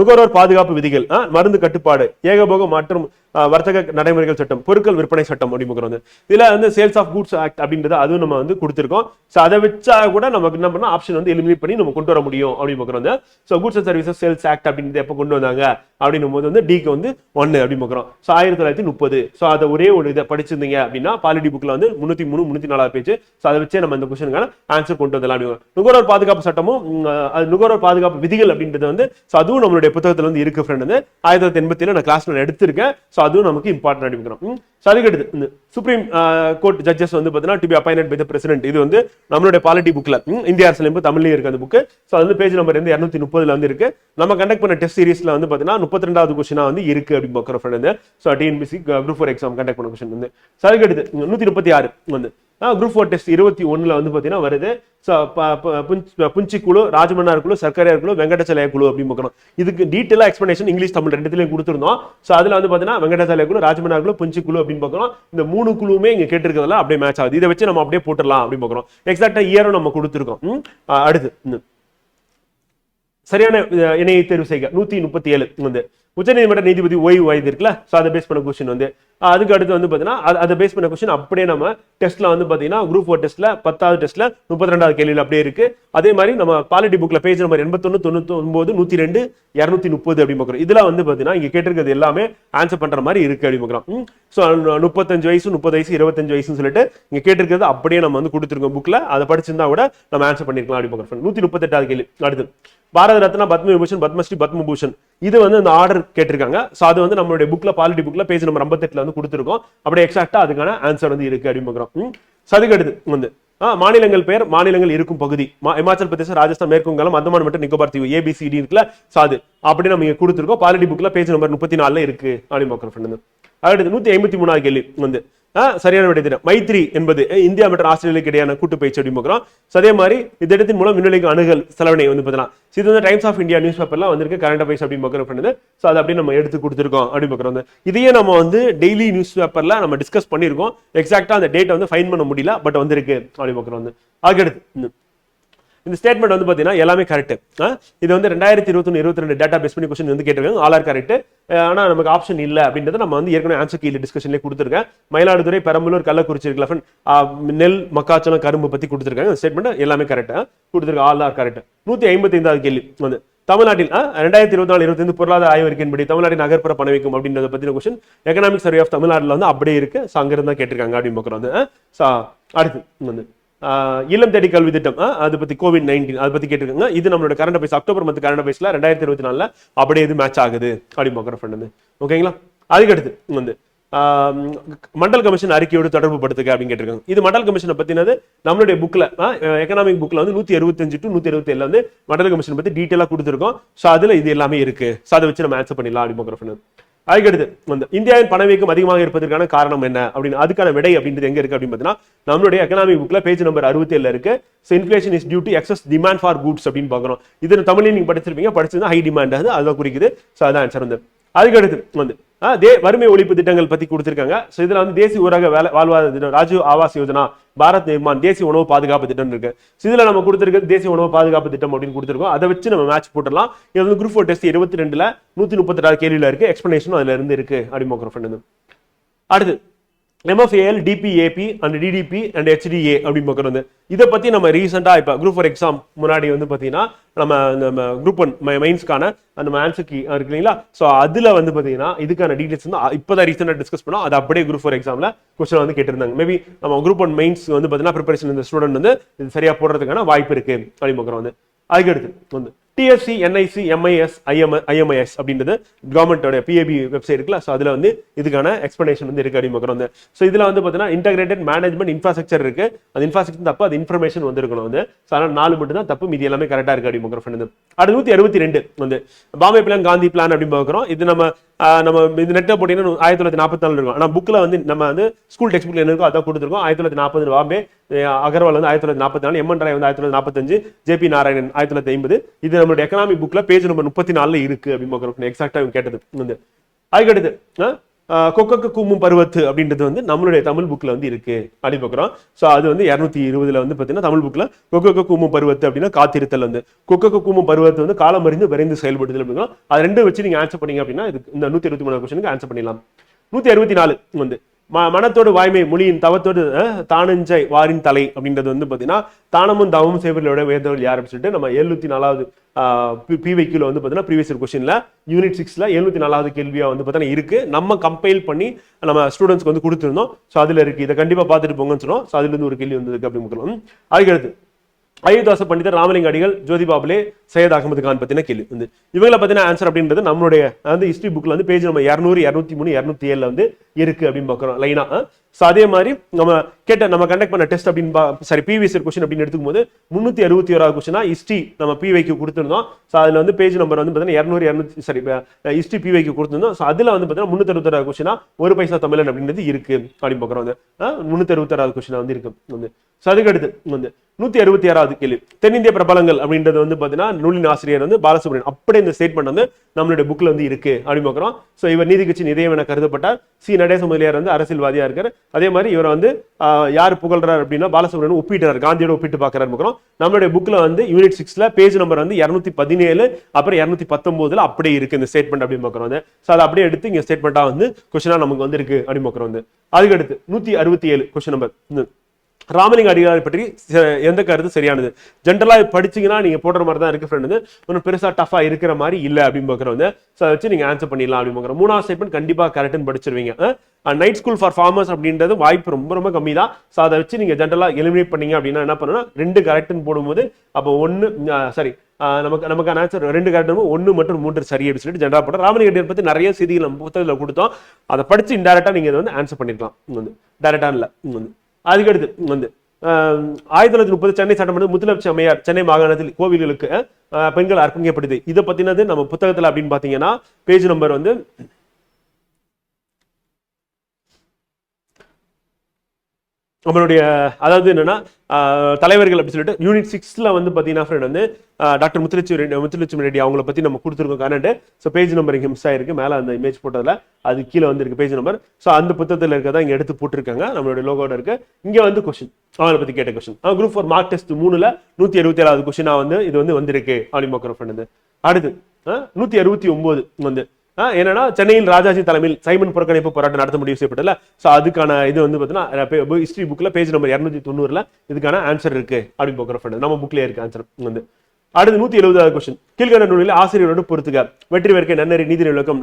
நுகர்வோர் பாதுகாப்பு விதிகள், மருந்து கட்டுப்பாடு, ஏகபோக மற்றும் வர்த்தக நடைமுறைகள் சட்டம், பொருட்கள் விற்பனை சட்டம் அப்படின்னு இதுல வந்து சேல்ஸ் ஆஃப் குட்ஸ் ஆக்ட் அப்படின்றது அதுவும் நம்ம வந்து கொடுத்திருக்கோம். ஸோ அதை வச்சா கூட நமக்கு என்ன பண்ணா ஆப்ஷன் வந்து எலிமினேட் பண்ணி நம்ம கொண்டு வர முடியும் அப்படின்னு so goods and services sales act அப்படின்றது எப்போ கொண்டு வந்தாங்க அப்படின்னும் போது வந்து டிக்கு வந்து 1 அப்படின்னு பார்க்குறோம். ஸோ 1930. ஸோ அதை ஒரே ஒரு இதை படிச்சிருந்தீங்க அப்படின்னா பாலிட்டி புக்ல வந்து 303 304 பேஜ். ஸோ அதை வச்சே நம்ம இந்த கொஸ்டினுக்கான ஆன்சர் கொண்டு வரலாம். நுகர்வோர் பாதுகாப்பு சட்டமும் நுகர்வோர் பாதுகாப்பு விதிகள் அப்படின்றது வந்து அதுவும் நம்மளுடைய புத்தகத்துல வந்து இருக்கு ஃப்ரெண்ட். வந்து 1987 நான் கிளாஸ்ல எடுத்திருக்கேன். ஸோ அதுவும் நமக்கு இம்பார்ட்டன் அப்படிங்கிறோம். அதுக்கடுத்து சுப்ரீம் கோர்ட் ஜட்ஜஸ் வந்து பார்த்தீங்கன்னா to be appointed by the president. இது வந்து நம்மளுடைய பாலிட்டி புக்ல இந்திய அரசியலமைப்பு தமிழ்லயும் இருக்கு அந்த புக்கு. ஸோ அது வந்து பேஜ் நம்பர் வந்து 230 வந்து இருக்கு. நம்ம கண்டக்ட் பண்ண டெஸ்ட் சீரிஸ்ல வந்து பார்த்தீங்கன்னா 32வது கொஸ்டினா வந்து இருக்கு அப்படின்னு பார்க்குற ஃப்ரெண்ட். வந்து so TNPSC group 4 exam conduct பண்ண கொஸ்டின் வந்து. அதுக்கடுத்து 136 வந்து குரூப் 4 டெஸ்ட் 21 வந்து பார்த்தீங்கன்னா வருது. புஞ்சி குழு, ராஜமன்னார் குழு, சர்க்காரியார் குழு, வெங்கடாச்சலய குழு அப்படின்னு பார்க்கணும். இதுக்கு டீட்டெயிலா எக்ஸ்பிளனேஷன் இங்கிலீஷ் தமிழ் ரெண்டுத்திலையும் கொடுத்துருந்தோம். ஸோ அதுல வந்து பார்த்தீங்கன்னா வெங்கடாச்சலய குழு, ராஜமன்னார் குழு, புஞ்சி குழு அப்படின்னு பார்க்கணும். இந்த 3 குழுவுமே இங்க கேட்டிருக்கிறதுல அப்படியே மேட்ச் ஆகுது. இதை வச்சு நம்ம அப்படியே போட்டுடலாம் அப்படின்னு பார்க்கணும். எக்ஸாக்டா இயரும் நம்ம கொடுத்துருக்கோம். அடுத்து சரியான இணையை தேர்வு செய்க 137 வந்து உச்சநீதிமன்ற நீதிபதி ஓய்வு வயது இருக்குல்ல. ஸோ அதை பேஸ் பண்ண கொஸ்டின் வந்து அதுக்கு அடுத்து வந்து பார்த்தீங்கன்னா அதை பேஸ் பண்ண கொஸ்டின் அப்படியே நம்ம டெஸ்ட்ல வந்து பார்த்தீங்கன்னா குரூப் 4 டெஸ்ட்ல 10வது டெஸ்ட்ல 32வது கேள்வியில் அப்படியே இருக்கு. அதே மாதிரி நம்ம பாலிட்டி புக்ல பேஜ் நம்பர் 81 99 102 230 அப்படின்னு பார்க்குறோம். இதுல வந்து பார்த்தீங்கன்னா இங்க கேட்டிருக்கிறது எல்லாமே ஆன்சர் பண்ற மாதிரி இருக்கு அப்படின்னு பார்க்குறோம். ஸோ 35 வயசு 30 வயசு 25 வயசுன்னு சொல்லிட்டு இங்க கேட்டிருக்கிறது அப்படியே நம்ம வந்து கொடுத்துருக்கோம் புக்ல. அதை படிச்சிருந்தா கூட நம்ம ஆன்சர் பண்ணிருக்கலாம் அப்படின்னு பார்க்குறோம். 138வது கேள்வி அடுத்து பாரத ரத்னா, பத்ம விபூஷன், பத்மஸ்ரீ, பத்மபூஷன். இது வந்து இந்த ஆர்டர் கேட்டிருக்காங்க. ஸோ அது வந்து நம்மளுடைய புக்ல பாலிட்டி புக்ல பேஜ் நம்பர் 58 வந்து கொடுத்துருக்கோம். அப்படியே எக்ஸாக்டா அதுக்கான ஆன்சர் வந்து இருக்கு அப்படின்னு பார்க்குறோம். அதுக்கடுத்து வந்து மாநிலங்கள் பெயர், மாநிலங்கள் இருக்கும் பகுதி, இமாச்சல் பிரதேசம், ராஜஸ்தான், மேற்கு வங்காளம், அந்தமான் மற்றும் நிக்கோபார் தீவு, ABCD இருக்குல்ல. ஸோ அது அப்படி நம்ம இங்க கொடுத்துருக்கோம். பாலிட்டி புக்ல பேஜ் நம்பர் 34 இருக்கு அப்படின்னு பார்க்குறோம். அடுத்து 153வது கேள்வி வந்து சரியான விடை தெரியும். மைத்ரி என்பது இந்தியா மற்றும் ஆஸ்திரேலியாவுக்கு இடையான கூட்டு பயிற்சி அப்படின்னு பார்க்குறோம். அதே மாதிரி இந்த இடத்தின் மூலம் விண்வெளிக்கு அணுகல் செலவினை வந்து பார்த்தீங்கன்னா இது வந்து டைம்ஸ் ஆஃப் இந்தியா நியூஸ் பேப்பர்லாம் வந்திருக்கு கரண்ட் அஃபேர்ஸ் அப்படின்னு பார்க்குறோம். ஸோ அதை அப்படியே நம்ம எடுத்து கொடுத்துருக்கோம் அப்படின்னு பார்க்குறோம். இதையே நம்ம வந்து டெய்லி நியூஸ் பேப்பர்ல நம்ம டிஸ்கஸ் பண்ணியிருக்கோம். எக்ஸாக்டா அந்த டேட்டை வந்து ஃபைன் பண்ண முடியல, பட் வந்திருக்கு அப்படின்னு பார்க்குறோம். அதுக்கடுத்து இந்த ஸ்டேட்மெண்ட் வந்து பார்த்தீங்கன்னா எல்லாமே கரெக்ட். இது வந்து 2021-22 டேட்டா பேஸ் பண்ணி கொஸ்டின் வந்து கேட்டிருக்காங்க. All are correct. ஆனா நமக்கு ஆப்ஷன் இல்லை அப்படின்றத நம்ம வந்து ஏற்கனவே ஆன்சர் கீழே டிஸ்கஷன்லேயே கொடுத்துருக்கேன். மயிலாடுதுறை, பெரம்பலூர், கள்ளக்குறிச்சி இருக்குல்ல, நெல், மக்காச்சோளம், கரும்பு பத்தி கொடுத்துருக்காங்க. ஸ்டேட்மெண்ட் எல்லாமே கரெக்டா கொடுத்துருக்காங்க. All are correct. 155வது கேள்வி வந்து தமிழ்நாட்டில் 2024-25 பொருளாதார ஆய்வறிக்கையின்படி தமிழ்நாட்டின் நகர்ப்புற பணவீக்கம் அப்படின்றத பத்தின கொஸ்டின் எகனாமிக் சர்வே ஆஃப் தமிழ்நாட்டில் வந்து அப்படியே இருக்கு. ஸோ அங்கிருந்தா கேட்டிருக்காங்க அப்படின்னு பார்க்குறோம். அடுத்து வந்து இளம் தேடி கல்வி திட்டம் அதை பத்தி COVID-19 அதை பத்தி கேட்டிருக்காங்க. இது நம்மளோட current affairs October month current அஃபேர்ஸ்ல 2024 அப்படியே இது மேட்ச் ஆகுது அப்படின்னு பார்க்குறோம். ஓகேங்களா. அதுக்கடுத்து வந்து மண்டல் கமிஷன் அறிக்கையோடு தொடர்பு படுத்துக்க அப்படின்னு கேட்டிருக்காங்க. இது மண்டல் கமிஷனை பத்தினது நம்மளுடைய புக்ல எக்கனாமிக் புக்ல வந்து 165 to 167 வந்து மண்டல் கமிஷன் பத்தி டீட்டெயிலா கொடுத்துருக்கோம். ஸோ அதுல இது எல்லாமே இருக்கு. ஸோ அதை வச்சு நம்ம ஆன்சர் பண்ணிடலாம் அப்படின்னு பார்க்குறோம். அதுக்கடுத்து வந்து இந்தியாவின் பணவீக்கம் அதிகமாக இருப்பதற்கான காரணம் என்ன அப்படின்னு அதுக்கான விடை அப்படின்றது எங்க இருக்கு அப்படின்னு பார்த்தீங்கன்னா நம்மளுடைய எக்கனாமிக் புக்ல பேஜ் நம்பர் 67 இருக்கு. So inflation is due to excess demand for goods அப்படின்னு பார்க்குறோம். இது தமிழ்ல நீங்க படிச்சிருப்பீங்க, படிச்சிருந்தா ஹை டிமாண்ட் அதான் குறிக்குது. ஸோ அதான் ஆன்சர் வந்து. அதுக்கடுத்து வந்து வறுமை ஒழிப்பு திட்டங்கள் பத்தி கொடுத்திருக்காங்க. ஸோ இதுல வந்து தேசிய ஊரக வாழ்வாதார திட்டம், ராஜீவ் ஆவாஸ் யோஜனா, பாரத் நிர்மான், தேசிய உணவு பாதுகாப்பு திட்டம் இருக்கு. இதுல நம்ம கொடுத்திருக்கிறது தேசிய உணவு பாதுகாப்பு திட்டம் அப்படின்னு கொடுத்திருக்கோம். அதை வச்சு நம்ம மேட்ச் போட்டுடலாம். இது வந்து குரூப் 4 டெஸ்ட் 22ல 136 கேள்வியில இருக்கு. எக்ஸ்பிளனேஷன் அதுல இருந்து இருக்கு அப்படின்னு. அடுத்து MFAL, DPAP and DDP and HDA அப்படின்னு பார்க்குறது. இதை பத்தி நம்ம ரீசெண்டா இப்ப குரூப் 4 எக்ஸாம் முன்னாடி வந்து பாத்தீங்கன்னா நம்ம குரூப் 1 மெயின்ஸ்க்கான அந்த ஆன்சர் கீ இருக்கு இல்லைங்களா. ஸோ அதுல வந்து பாத்தீங்கன்னா இதுக்கான டீடைல்ஸ் வந்து இப்பதான் ரீசெண்டா டிஸ்கஸ் பண்ணோம். அது அப்படியே குரூப் 4 எக்ஸாம்ல கொஸ்டின் வந்து கேட்டிருந்தாங்க. மேபி நம்ம குரூப் 1 மெயின்ஸ் வந்து பாத்தீங்கன்னா ப்ரிப்பரேஷன் இந்த ஸ்டூடெண்ட் வந்து இது சரியா போடுறதுக்கான வாய்ப்பு இருக்கு அப்படின்னு பார்க்குறோம். வந்து அதுக்கடுத்து வந்து TFC, NIC, MIS, IMIS அப்படின்றது கவர்மெண்டோட PAB வெப்சைட் இருக்குல்ல. ஸோ அதுல வந்து இதுக்கான எக்ஸ்பிளனேஷன் வந்து இருக்கு அப்படின்னு பார்க்குறோம். ஸோ இதுல வந்து பார்த்தீங்கன்னா இன்டகிரேட்டட் மேனேஜ்மெண்ட் இன்ஃப்ராஸ்ட்ரக்சர் இருக்கு. அந்த இன்ஃப்ராஸ்ட்ரக்சர் தப்பு, அது இன்ஃபர்மேஷன் வந்து இருக்கணும் வந்து. ஸோ அதனால 4 மட்டும் தான் தப்பு, மீதி எல்லாமே கரெக்டா இருக்கு அப்படின்னு பார்க்குறோம். அடுத்து 162 வந்து பாம்பே பிளான், காந்தி பிளான் அப்படின்னு பார்க்குறோம். இது நம்ம இது நெட்ல போட்டீங்கன்னா 1944 இருக்கும். ஆனால் புக்ல வந்து நம்ம வந்து ஸ்கூல் டெக்ஸ்ட் புக்ல என்ன இருக்கோ அதான் கொடுத்துருக்கோம். 1940 பாம்பே, அகர்வால் வந்து 1944, MN ராய் வந்து 1945, JP நாராயணன் 1950. இது நம்மளுடைய எக்கனாமிக் புக்ல பேஜ் நம்பர் 34 இருக்கு அப்படின்னு பார்க்குறோம். எக்ஸாக்டா கேட்டது வந்து. அதுக்கடுத்து கொக்கக்கு கூமும் பருவத்து அப்படின்றது வந்து நம்மளுடைய தமிழ் புக்ல வந்து இருக்கு அப்படின்னு பார்க்குறோம். ஸோ அது வந்து 220 வந்து பார்த்தீங்கன்னா தமிழ் புக்ல கொக்கக்கு கூமும் பருவத்து அப்படின்னா காத்திருத்தல் வந்து கொக்கக்கு கூமும் பருவத்து வந்து காலம் அறிந்து விரைந்து செயல்படுதல் அப்படின்னா அது ரெண்டும் வச்சு நீங்க ஆன்சர் பண்ணீங்க அப்படின்னா இந்த 123 கொஸ்டினுக்கு ஆன்சர் பண்ணிடலாம். 164 வந்து மனத்தோடு வாய்மை மொழியின் தவத்தோடு தானஞ்சை வாரின் தலை அப்படின்றது வந்து பாத்தீங்கன்னா தானமும் தவமும் சேவர்களோட வேதவர்கள் யார் அப்படின்னு சொல்லிட்டு நம்ம 74வது பிவைக்யூல வந்து பாத்தீங்கன்னா ப்ரீவியஸ் இயர் கொஸ்டின்ல யூனிட் 6ல 74வது கேள்வியா வந்து பாத்தீங்கன்னா இருக்கு. நம்ம கம்பைல் பண்ணி நம்ம ஸ்டூடெண்ட்ஸ்க்கு வந்து கொடுத்துருந்தோம். ஸோ அதுல இருக்கு, இதை கண்டிப்பா பார்த்துட்டு போங்கன்னு சொன்னோம். ஸோ அதுல இருந்து ஒரு கேள்வி வந்ததுக்கு அப்படின்னு அதுக்கடுத்து அயோத்தாச பண்டிதர் ராமலிங்க அடிகள் ஜோதி பாபுலே சையத் அகமது கான் பத்தின கேள்வி வந்து இவங்களை பத்தின ஆன்சர் அப்படின்றது நம்மளுடைய வந்து ஹிஸ்டரி புக்ல வந்து பேஜ் நம்ம 200 203 207 வந்து இருக்கு அப்படின்னு பாக்குறோம் லைனா. ஸோ அதே மாதிரி நம்ம கண்டக்ட் பண்ண டெஸ்ட் அப்படின்னு சாரி ப்ரீவியஸ் இயர் கொஸ்டின் அப்படின்னு எடுத்துக்கும் போது 361வது கொஸ்டினா ஹிஸ்ட்ரி நம்ம பிவைக்கு கொடுத்துருந்தோம். ஸோ அதுல வந்து பேஜ் நம்பர் வந்து பார்த்தீங்கன்னா 200 சாரி ஹிஸ்ட்ரி பிவைக்கு கொடுத்துருந்தோம். ஸோ அதுல வந்து பார்த்தீங்கன்னா 361வது கொஸ்டினா ஒரு பைசா தமிழன் அப்படின்றது இருக்கு அப்படின்னு பாக்குறோம். வந்து 361வது கொஸ்டினா வந்து இருக்கு வந்து. ஸோ அதுக்கு அடுத்து வந்து 166வது கேள்வி தென்னிந்திய பிரபலங்கள் அப்படின்றது வந்து பாத்தீங்கன்னா நூலின் ஆசிரியர் வந்து பாலசுப்ரமணியன் அப்படியே இந்த ஸ்டேட்மெண்ட் வந்து நம்மளுடைய புக்ல வந்து இருக்கு அப்படின்னு பாக்குறோம். ஸோ இவர் நீதி கட்சி இதயம் என கருதப்பட்டார். சி நடேச முதலியார் வந்து அரசியல்வாதியா இருக்காரு. அதே மாதிரி இவர் வந்து யார் புகழ்றாரு அப்படின்னா பாலசுப்ரமணியன் ஒப்பிட்டார், காந்தியோட ஒப்பிட்டு பாக்குறாரு பாக்குறோம். நம்மளுடைய புக்ல வந்து யூனிட் 6ல பேஜ் நம்பர் வந்து 217 அப்புறம் 219 அப்படியே இருக்கு இந்த ஸ்டேட்மெண்ட் அப்படின்னு பாக்குறோம். ஸோ அதை அப்படியே எடுத்து இங்க ஸ்டேட்மெண்டா வந்து கொஸ்டினா நமக்கு வந்து இருக்கு அப்படின்னு பாக்குறோம். அதுக்கு அடுத்து 167 கொஸ்டின் நம்பர் ராமலிங்க அடிகளாரை பற்றி எந்த கருத்து சரியானது. ஜென்ரலா படிச்சீங்கன்னா நீங்க போடுற மாதிரி தான் இருக்கு ஃப்ரெண்ட். ஒன்றும் பெருசா டஃபா இருக்கிற மாதிரி இல்ல அப்படின்னு பாக்குறோம். ஸோ அதை வச்சு நீங்க ஆன்சர் பண்ணிடலாம் அப்படின்னு பாக்குறோம். 3வது ஸ்டேட்மெண்ட் கண்டிப்பா கரெக்ட்னு படிச்சிருவீங்க. நைட் ஸ்கூல் ஃபார் ஃபார்மர்ஸ் அப்படின்றது வாய்ப்பு ரொம்ப ரொம்ப கம்மி தான். ஸோ அதை வச்சு நீங்க ஜென்ரலா எலிமினேட் பண்ணீங்க அப்படின்னா என்ன பண்ணணும், 2 கரெக்ட்னு போடும்போது அப்போ 1 சாரி நமக்கான ஆன்சர் 2 கரெக்ட் 1 மற்றும் 3 சரி அப்படின்னு சொல்லிட்டு ஜென்ரலா போட்டோம். ராமலிங்க அடிகளார் பத்தி நிறைய செய்திகள் நம்ம புத்தகத்தில் கொடுத்தோம். அதை படிச்சு இன்டெரக்டா நீங்க இதை வந்து ஆன்சர் பண்ணிருக்கலாம் வந்து டைரக்டா இல்ல வந்து. அதுக்கடுத்து வந்து 1930 சென்னை சட்டமன்ற முத்துலட்சுமி அம்மையார் சென்னை மாகாணத்தில் கோவில்களுக்கு பெண்கள் அர்ப்பணிக்கப்படுது. இதை பத்தினது நம்ம புத்தகத்துல அப்படின்னு பாத்தீங்கன்னா பேஜ் நம்பர் வந்து நம்மளுடைய அதாவது என்னன்னா தலைவர்கள் அப்படி சொல்லிட்டு யூனிட் 6ல வந்து பாத்தீங்கன்னா வந்து டாக்டர் முத்துலட்சுமி ரெட்டி அவங்களை பத்தி நம்ம கொடுத்துருக்கோம் கரண்ட். ஸோ பேஜ் நம்பர் இங்க மிஸ் ஆயிருக்கு, மேல அந்த இமேஜ் போட்டதுல அது கீழே வந்து இருக்கு பேஜ் நம்பர். ஸோ அந்த புத்தகத்தில் இருக்கதான் இங்க எடுத்து போட்டிருக்காங்க, நம்மளுடைய லோகோட இருக்கு. இங்க வந்து கொஸ்டின் அவங்களை பத்தி கேட்ட கொஸ்டின் குரூப் 4 மார்க் டெஸ்ட் 3ல 177வது கொஸ்டினா வந்து இது வந்து வந்திருக்கு அப்படின்னு பாக்குறோம். அடுத்து 169 வந்து என்னன்னா சென்னையில் ராஜாஜி தலைமையில் சைமன் புறக்கணிப்பு போராட்டம் நடத்த முடிவு செய்யப்பட்டல. சோ அதுக்கான இது வந்து பாத்தீங்கன்னா ஹிஸ்டரி புக்ல பேஜ் நம்பர் 290ல இதுக்கான ஆன்சர் இருக்கு அப்படின்னு பாக்குறோம். நம்ம புக்லயே இருக்கு ஆன்சர் வந்து. அடுத்து 170வது கொஸ்டின் கீழ்கண்ட நூலில் ஆசிரியரோடு பொறுத்துக வெற்றி வேர்க்கை நன்னறி நீதி விளக்கம்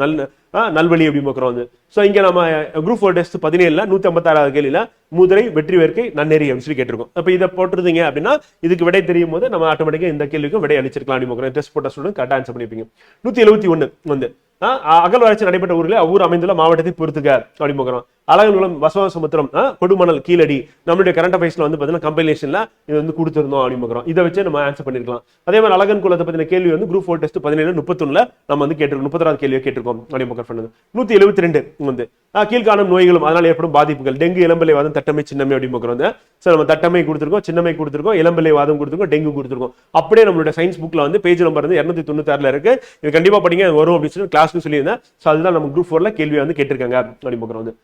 நல்வழி அப்படின்னு பாக்குறோம் வந்து. சோ இங்க நம்ம குரூப் 4 டெஸ்ட் 17ல 156வது கேள்வியில முதிரை வெற்றி வேர்க்கை நன்னறி அப்படின்னு சொல்லி கேட்டிருக்கோம். அப்ப இதை போட்டுருந்தீங்க அப்படின்னா இதுக்கு விடை தெரியும் போது நம்ம ஆட்டோமேட்டிக்கா இந்த கேள்விக்கும் விடை அளிச்சிருக்கலாம் அப்படின்னு பாக்குறோம். டெஸ்ட் போட்ட ஸ்டூடெண்ட் கரெக்டா ஆன்சர் பண்ணிருப்பீங்க. 171 வந்து அகழ்வாராய்ச்சி நடைபெற்ற ஊரில் ஊர் அமைந்துள்ள மாவட்டத்தை பொறுத்துக அப்படின்னு பாக்குறோம். அழகன்குளம் வசவசமுத்திரம் கொடுமணல் கீழடி நம்மளுடைய கரண்ட் அஃபேர்ஸ்ல வந்து பாத்தீங்கன்னா கம்பைலேஷன்ல இது வந்து கொடுத்திருந்தோம் அப்படின்னு பாக்குறோம். இதை வச்சு நம்ம ஆன்சர் பண்ணிருக்கலாம். அதே மாதிரி அழகன்குளத்தை பத்தின கேள்வி வந்து குரூப் 4 டெஸ்ட் 17-31ல நம்ம வந்து கேட்டிருக்கோம், 30வது கேள்வியை கேட்டிருக்கோம் அப்படின்னு பாக்குறோம். 172 வந்து கீழ்காணும் நோய்களும் அதனால ஏற்படும் பாதிப்புகள் டெங்கு இளம்பிள்ளை வாதம் தட்டமை சின்னமை அப்படின்னு பாக்குறோம். சார் நம்ம தட்டமை கொடுத்திருக்கோம், சின்னமை கொடுத்திருக்கோம், இளம்பிள்ளை வாதம் கொடுத்திருக்கோம், டெங்கு கொடுத்திருக்கோம். அப்படியே நம்மளுடைய சயின்ஸ் புக்ல வந்து பேஜ் நம்பர் வந்து 296ல இருக்கு. இது கண்டிப்பா படிங்க வரும் அப்படின்னு சொல்லி கிளாஸ்க்கு சொல்லியிருந்தேன். சோ அதுதான் நம்ம குரூப் 4ல கேள்வியை வந்து கேட்டிருக்காங்க அப்படின்னு பாக்குறோம்.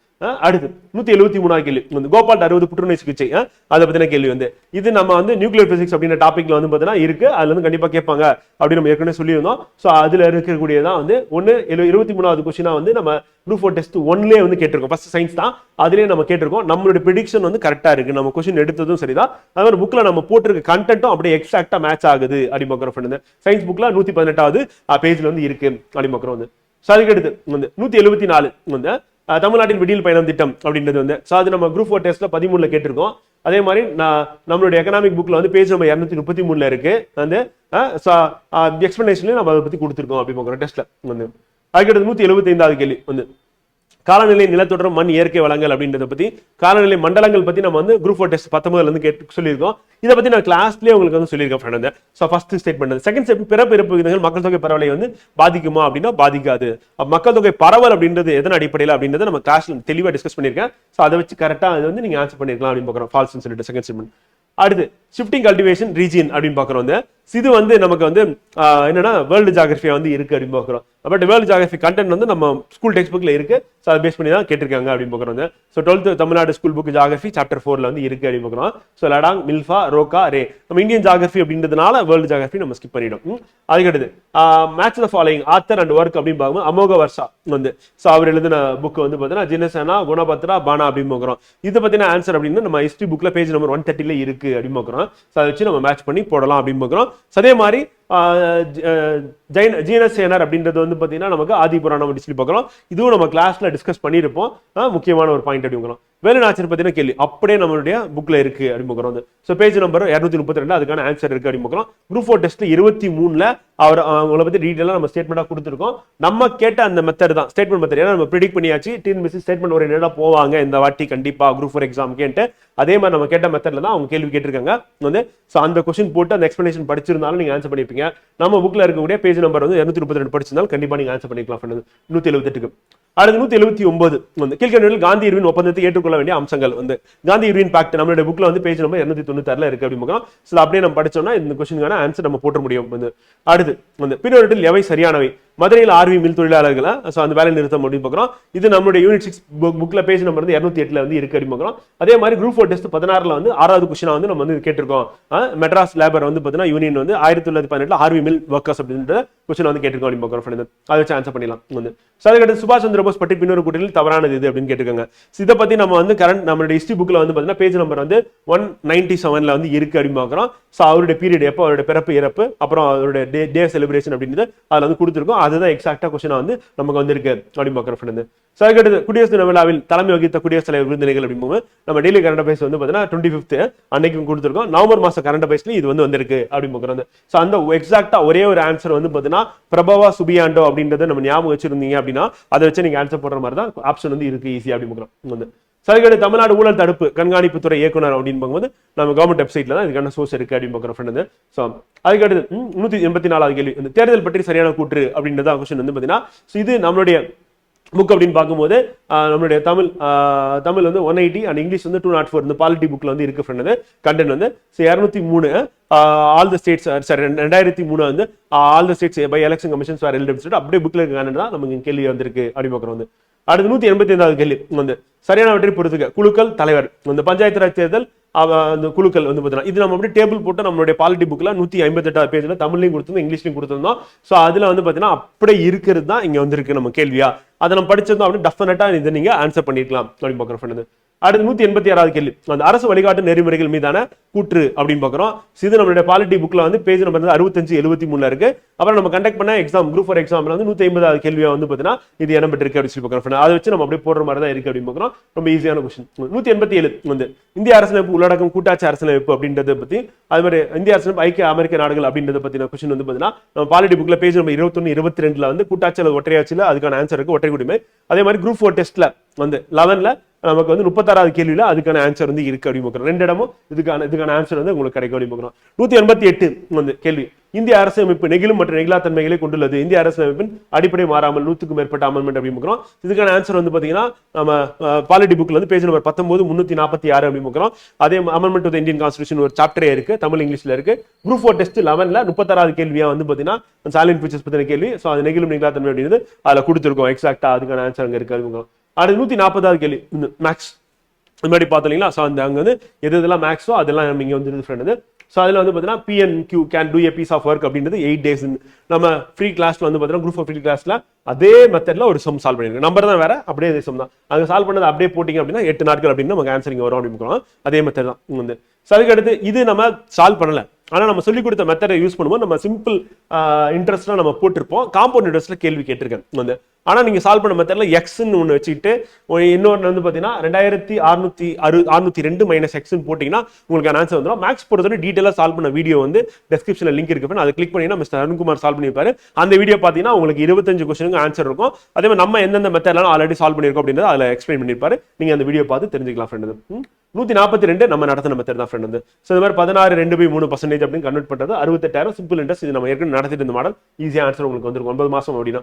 அடுத்து 173வது கேள்வி வந்து கோபால் 60 புற்றுநோய் சிகிச்சை அதை பத்தின கேள்வி வந்து இது நம்ம வந்து நியூக்ளியர் பிசிக்ஸ் அப்படின்ற டாபிக்ல வந்து பாத்தீங்கன்னா இருக்கு. அதுல இருந்து கண்டிப்பா கேட்பாங்க அப்படின்னு நம்ம ஏற்கனவே சொல்லியிருந்தோம். சோ அதுல இருக்கக்கூடியதான் வந்து 23வது கொஸ்டினா வந்து நம்ம குரூப் 4 டெஸ்ட் 1லயே வந்து கேட்டிருக்கோம். ஃபர்ஸ்ட் சயின்ஸ் தான், அதுலயே நம்ம கேட்டிருக்கோம். நம்மளுடைய ப்ரெடிக்ஷன் வந்து கரெக்டா இருக்கு, நம்ம கொஸ்டின் எடுத்ததும் சரிதான். அதே மாதிரி புக்ல நம்ம போட்டிருக்க கண்டென்ட்டும் அப்படியே எக்ஸாக்டா மேட்ச் ஆகுது அப்படி பாக்குறோம். சயின்ஸ் புக்ல 118வது பேஜ்ல வந்து இருக்கு அப்படி பாக்குறோம் வந்து. அதுக்கு அடுத்து வந்து 174 வந்து தமிழ்நாட்டின் விடியல் பயணம் திட்டம் அப்படின்றது வந்து அது நம்ம குரூப் 4 டெஸ்ட்ல 13ல கேட்டிருக்கோம். அதே மாதிரி நம்மளுடைய எக்கனாமிக் புக்ல வந்து பேஜ் நம்பர் 233ல இருக்கு வந்து எக்ஸ்பிளனேஷன்ல நம்ம அதை பத்தி கொடுத்துருக்கோம் அப்படி பாக்குறோம் டெஸ்ட்ல வந்து. அதுக்கடுத்து 175வது கேள்வி வந்து காலநிலை நிலத்தோற்றம் மண் இயற்கை வளங்கள் அப்படின்றத பத்தி காலநிலை மண்டலங்கள் பத்தி நம்ம வந்து குரூப் 4 டெஸ்ட் 19ல இருந்து கேட்டு சொல்லியிருக்கோம். இதை பத்தி நான் கிளாஸ்லயே உங்களுக்கு வந்து சொல்லியிருக்கேன். So first statement. Second step பிறப்பு இறப்பு விகிதங்கள் மக்கள் தொகை பரவலை வந்து பாதிக்குமா அப்படின்னா பாதிக்காது. மக்கள் தொகை பரவல் அப்படின்றது எதன் அடிப்படையில் அப்படின்றத நம்ம கிளாஸ்ல தெளிவா டிஸ்கஸ் பண்ணியிருக்கேன். சோ அதை வச்சு கரெக்டா அது வந்து நீங்க ஆன்சர் பண்ணிருக்கலாம் அப்படின்னு பாக்குறோம். ஃபால்ஸ்னு சொல்லிட்டு செகண்ட் ஸ்டேட்மெண்ட். அடுத்து ஷிஃப்டிங் கல்டிவேஷன் ரீஜியன் அப்படின்னு பாக்குறோம். இது வந்து நமக்கு வந்து என்னன்னா வேர்ல்டு ஜியோகிராஃபியா வந்து இருக்கு அப்படின்னு பார்க்குறோம். பட் வேர்ல்டு ஜியோகிராஃபி கண்டென்ட் வந்து நம்ம ஸ்கூல் டெக்ஸ்ட் புக்ல இருக்கு. ஸோ அதை பேஸ் பண்ணி தான் கேட்டிருக்காங்க அப்படின்னு பார்க்குறோம். So 12th Tamil Nadu school book geography chapter 4ல வந்து இருக்கு அப்படின்னு பார்க்குறோம். ஸோ லடாங், மில்ஃபா, ரோக்கா, ரே நம்ம இந்தியன் ஜியோகிராஃபி அப்படின்றதுனால வேர்ல்டு ஜியோகிராஃபி நம்ம ஸ்கிப் பண்ணிடும். அதுக்கடுத்து match the following author and work அப்படின்னு பார்க்கும்போது அமோக வர்ஷா வந்து ஸோ அவர் எழுதின புக் வந்து பார்த்தீங்கன்னா ஜினசேனா, குணபத்ரா, பானா அப்படின்னு பார்க்குறோம். இதை பத்தின ஆன்சர் அப்படின்னு நம்ம ஹிஸ்ட்ரி புக்ல பேஜ் நம்பர் 130ல இருக்கு அப்படின்னு பார்க்குறோம். ஸோ அதை வச்சு நம்ம மேட்ச் பண்ணி போடலாம் அப்படின்னு பார்க்குறோம். அதே மாதிரி ஜீனசேனர் அப்படின்றது வந்து பார்த்தீங்கன்னா நமக்கு ஆதி புராணம் அப்படின்னு சொல்லி பார்க்குறோம். இதுவும் நம்ம கிளாஸ்ல டிஸ்கஸ் பண்ணியிருப்போம். முக்கியமான ஒரு பாயிண்ட் அப்படிங்கிறோம். வேலுநாச்சியர் பத்தின கேள்வி அப்படியே நம்மளுடைய புக்ல இருக்கு அப்படின்னு பார்க்குறோம். ஸோ பேஜ் நம்பர் 232 அதுக்கான ஆன்சர் இருக்கு அப்படின்னு பார்க்குறோம். குரூப் 4 டெஸ்ட்ல 23ல அவங்களை பத்தி டீட்டெயிலாக நம்ம ஸ்டேட்மெண்டா கொடுத்துருக்கோம். நம்ம கேட்ட அந்த மெத்தட் தான் ஸ்டேட்மெண்ட் மெத்தட். ஏன்னா நம்ம ப்ரிடிக்ட் பண்ணியாச்சு டிஎன்பிஎஸ்சி ஸ்டேட்மெண்ட் ஓரியன்டா போவாங்க இந்த வாட்டி கண்டிப்பா குரூப் 4 எக்ஸாம் கேட்டு. அதே மாதிரி நம்ம கேட்ட மெத்தட்ல தான் அவங்க கேள்வி கேட்டிருக்காங்க வந்து. ஸோ அந்த கொஸ்டின் போட்டு அந்த எக்ஸ்பிளேஷன் படிச்சிருந்தாலும் நீங்க ஆன்சர் பண்ணிருப்பீங்க. நம்ம புக்ல இருக்கக்கூடிய பேஜ் நம்பர் வந்து 232 படிச்சிருந்தாலும் கண்டிப்பா நீங்க ஆன்சர் பண்ணிக்கலாம். 178க்கு அடுத்து 179 வந்து கீழ்கண்டவற்றில் காந்தி இர்வின் ஒப்பந்தத்தை ஏற்றுக்கொள்ள வேண்டிய அம்சங்கள் வந்து காந்தி இர்வின் பாக்ட் நம்மளுடைய புக்ல வந்து பேஜ் நம்பர் 296ல இருக்கு அப்படின்னு பார்க்கலாம். ஸோ அப்படியே நம்ம படிச்சோம்னா இந்த கொஸ்டினுக்கான ஆன்சர் நம்ம போட்ட முடியும். வந்து அடுத்து வந்து பின்னோட்டில் எவை சரியானவை மதுரையில் ஆர்வி மில் தொழிலாளர்களை அந்த வேலை நிறுத்தம் அப்படின்னு பார்க்குறோம். இது நம்மளுடைய யூனிட் 6 புக்ல பேஜ் நம்பர் வந்து 208ல வந்து இருக்கு அப்படின்னு பார்க்குறோம். அதே மாதிரி குரூப் 4 டெஸ்ட் 16ல வந்து 6வது கொஸ்டினா வந்து நம்ம வந்து கேட்டிருக்கோம். மெட்ராஸ் லேபர் வந்து பார்த்தீங்கன்னா யூனியன் வந்து 1918ல ஆர்வி மில் ஒர்க்கர்ஸ் அப்படின்ற கொஸ்டின் வந்து கேட்டிருக்கோம் அப்படின்னு பார்க்குறோம். அதை வச்சு ஆன்சர் பண்ணிடலாம். வந்து அதுக்கடுத்து சுபாஷ் சந்திர போஸ் பற்றி பின்னொரு கூட்டத்தில் தவறானது இது அப்படின்னு கேட்டிருக்காங்க. இதை பத்தி நம்ம வந்து கரண்ட் நம்மளுடைய ஹிஸ்ட்ரி புக்ல வந்து பார்த்தீங்கன்னா பேஜ் நம்பர் வந்து 197ல வந்து இருக்கு அப்படின்னு பார்க்குறோம். ஸோ அவருடைய பீரியட் எப்போ அவருடைய பிறப்பு இறப்பு அப்புறம் அவருடைய டே செலிப்ரேஷன் அப்படின்றது அதில் வந்து கொடுத்துருக்கோம். அதுதான் எக்ஸாக்டா கொஸ்டினா வந்து நமக்கு வந்து இருக்கு அப்படின்னு பார்க்குறோம். அதுக்கடுத்து குடியரசு தின விழாவில் தலைமை வகித்த குடியரசுத் தலைவர் விருந்தினர்கள் அப்படிங்கும்போது நம்ம டெய்லி கரண்ட் அஃபேர்ஸ் வந்து பார்த்தீங்கன்னா 25th அன்னைக்கு கொடுத்துருக்கோம். நவம்பர் மாசம் கரண்ட் அஃபேர்ஸ்ல இது வந்து வந்திருக்கு அப்படின்னு பார்க்குறோம். ஸோ அந்த எக்ஸாக்டா ஒரே ஒரு ஆன்சர் வந்து பார்த்தீங்கன்னா பிரபவா சுபியாண்டோ அப்படின்றத நம்ம ஞாபகம் வச்சிருந்தீங்க அப்படின்னா அதை வச்சு நீங்க ஆன்சர் போடுற மாதிரி தான் ஆப்ஷன் வந்து இருக்கு ஈஸி அப்படின்னு பார்க்குறோம். வந்து சரிகடு தமிழ்நாடு ஊழல் தடுப்பு கண்காணிப்புத்துறை இயக்குனர் அப்படின்னு பார்க்கும்போது நம்ம கவர்மெண்ட் வெப்சைட்ல தான் இதுக்கான சோர்ஸ் இருக்கு அப்படின்னு பார்க்குறோம். ஃப்ரெண்ட் ஸோ அதுக்கடுத்து 184வது கேள்வி இந்த தேர்தல் பற்றி சரியான கூற்று அப்படின்றத கொஸ்டின் வந்து பார்த்தீங்கன்னா இது நம்மளுடைய புக் அப்படின்னு பார்க்கும்போது நம்மளுடைய தமிழ் வந்து 180 அண்ட் இங்கிலீஷ் வந்து 204 இந்த பாலிட்டி புக்ல வந்து இருக்கு. ஃப்ரெண்ட் கண்டென்ட் வந்து 203 ஆல் த ஸ்டேட்ஸ் சாரி 2003 வந்து all the states by election commissions were eligible அப்படியே புக்ல இருக்க தான் நமக்கு கேள்வி வந்திருக்கு அப்படின்னு பார்க்குறோம். வந்து அடுத்து 185வது கேள்வி வந்து சரியானவற்றை பொறுத்துக்க குழுக்கள் தலைவர் இந்த பஞ்சாயத்து ராஜ் தேர்தல் அந்த குழுக்கள் வந்து பார்த்தீங்கன்னா இது நம்ம அப்படியே டேபிள் போட்டு நம்மளுடைய பாலிட்டி புக்ல 158வது பேஜ்ல தமிழ்லையும் கொடுத்துருந்தோம் இங்கிலீஷ்லையும் கொடுத்துருந்தோம். ஸோ அதுல வந்து பார்த்தீங்கன்னா அப்படியே இருக்கிறது தான் இங்க வந்திருக்கு நம்ம கேள்வியா அதை நம்ம படிச்சிருந்தோம் அப்படின்னு டெஃபினட்டா இதை நீங்க ஆன்சர் பண்ணிருக்கலாம் அப்படின்னு பார்க்குறோம். அடுத்து 186வது கேள்வி அந்த அரசு வழிகாட்டு நெறிமுறைகள் மீதான கூற்று அப்படின்னு பார்க்குறோம். இது நம்மளுடைய பாலிட்டி புக்ல வந்து பேஜ் நம்பர் 65-73 இருக்கு. அப்புறம் நம்ம கண்டக்ட் பண்ண எக்ஸாம் குரூப் 4 எக்ஸாம்ல வந்து 150வது கேள்வியா வந்து பார்த்தீங்கன்னா இது இடம் பெற்றிருக்கு அப்படின்னு சொல்லி பார்க்குறோம். அதை வச்சு நம்ம அப்படியே போடுற மாதிரி தான் இருக்கு அப்படின்னு பார்க்குறோம். ரொம்ப ஈஸியான கொஸ்டின். 187 வந்து இந்திய அரசியலமைப்பு உள்ளடக்கம் கூட்டாட்சி அரசியலமைப்பு அப்படின்றத பத்தி அது மாதிரி இந்திய அரசியலமைப்பு ஐக்கிய அமெரிக்க நாடுகள் அப்படின்றத பத்தின கொஸ்டின் வந்து பார்த்தீங்கன்னா நம்ம பாலிட்டி புக்ல பேஜ் நம்பர் 21-22ல வந்து கூட்டாட்சி அல்லது ஒற்றையாட்சியில அதுக்கான ஆன்சர் இருக்கு ஒற்றை குடிமை. அதே மாதிரி குரூப் 4 டெஸ்ட்ல வந்து 11ல நமக்கு வந்து 36வது கேள்வியில அதுக்கான ஆன்சர் வந்து இருக்கு அப்படின்னு பார்க்குறோம். ரெண்டு இடமும் இதுக்கான ஆன்சர் வந்து உங்களுக்கு கிடைக்கும் அப்படின்னு பார்க்குறோம். 188 வந்து கேள்வி இந்திய அரசியலமைப்பு நெகிழும் மற்றும் நெகிழா தன்மைகளை கொண்டுள்ளது. இந்திய அரசியலமைப்பின் அடிப்படை மாறாமல் 100க்கும் மேற்பட்ட அமெண்ட்மெண்ட் அப்படின்னு பார்க்குறோம். இதுக்கான ஆன்சர் வந்து பாத்தீங்கன்னா நம்ம பாலிட்டி புக்ல வந்து பேஜ் நம்பர் 19-346 அப்படின்னு பார்க்குறோம். அதே அமெண்ட்மெண்ட் ஆஃப் இந்தியன் கான்ஸ்டிடியூஷன் ஒரு சாப்டரே இருக்கு தமிழ் இங்கிலீஷ்ல இருக்கு. குரூப் 4 டெஸ்ட் 11ல 36வது கேள்வியா வந்து பாத்தீங்கன்னா சாலின் ஃபீச்சர்ஸ் பத்தின கேள்வி. ஸோ அது நெகிழும் நெகிழா தன்மை அப்படின்னு அதுல கொடுத்துருக்கோம். எக்ஸாக்டா அதுக்கான ஆன்சர் அங்க இருக்கு அப்படின்னு. அடுத்து 140வது கேள்வி மேக்ஸ் முன்னாடி பார்த்தீங்களா. ஸோ அந்த அங்கே வந்து எதெல்லாம் மேக்ஸோ அதெல்லாம் இங்கே வந்து ஃப்ரெண்ட். ஸோ அதில் வந்து பார்த்தீங்கன்னா PNQ can do a piece of work அப்படின்றது 8 days நம்ம ஃப்ரீ கிளாஸ்ல வந்து பார்த்தீங்கன்னா குரூப் 4 ஃப்ரீ கிளாஸ்ல அதே மெத்தட்ல ஒரு சம் சால்வ் பண்ணிருக்கோம். நம்பர் தான் வேற அப்படியே அதே சம் தான். அங்கே சால்வ் பண்ணது அப்படியே போட்டிங்க அப்படின்னா 8 நாட்கள் அப்படின்னு நமக்கு ஆன்சர் இங்கே வரும் அப்படின்னு அதே மெத்தட் தான் வந்து. ஸோ அதுக்கடுத்து இது நம்ம சால்வ் பண்ணல ஆனா நம்ம சொல்லி கொடுத்த மெத்தடை யூஸ் பண்ணும்போது நம்ம சிம்பிள் இன்ட்ரெஸ்ட்லாம் நம்ம போட்டிருப்போம். காம்பவுண்ட் இன்ட்ரெஸ்ட்ல கேள்வி கேட்டிருக்கேன் வந்து. ஆனா நீங்க சால்வ் பண்ண மெத்தட்ல எக்ஸ்ன்னு ஒன்று வச்சுக்கிட்டு இன்னொன்று வந்து பாத்தீங்கன்னா 2602 மைனஸ் எக்ஸ்ன்னு போட்டீங்கன்னா உங்களுக்கு ஆன்சர் வந்துடும். மேக்ஸ் பொறுத்தவரை டீட்டெயிலாக சால்வ் பண்ண வீடியோ வந்து டெஸ்கிரிப்ஷன்ல லிங்க் இருக்கு. அதை கிளிக் பண்ணீங்கன்னா மிஸ்டர் அருண்குமார் சால்வ் பண்ணியிருப்பாரு. அந்த வீடியோ பார்த்தீங்கன்னா உங்களுக்கு 25 கொஸ்டினுக்கு ஆன்சர் இருக்கும். அதே மாதிரி நம்ம எந்தெந்த மெத்தட்லாம் ஆல்ரெடி சால்வ் பண்ணியிருக்கோம் அப்படின்றத அதில் எக்ஸ்பிளைன் பண்ணியிருப்பாரு. நீங்க அந்த வீடியோ பார்த்து தெரிஞ்சுக்கலாம் ஃப்ரெண்ட். 142 நம்ம நடத்தின மெத்தட் தான் ஃப்ரெண்ட் வந்து. ஸோ இந்த மாதிரி 16.2/3% அப்படின்னு கன்வெர்ட் பண்றது 68,000 சிம்பிள் இன்ட்ரெஸ்ட். இது நம்ம ஏற்கனவே நடத்திட்டு இருந்த மாடல் ஈஸியா ஆன்சர் உங்களுக்கு வந்துருக்கும். 9 மாசம் அப்படின்னா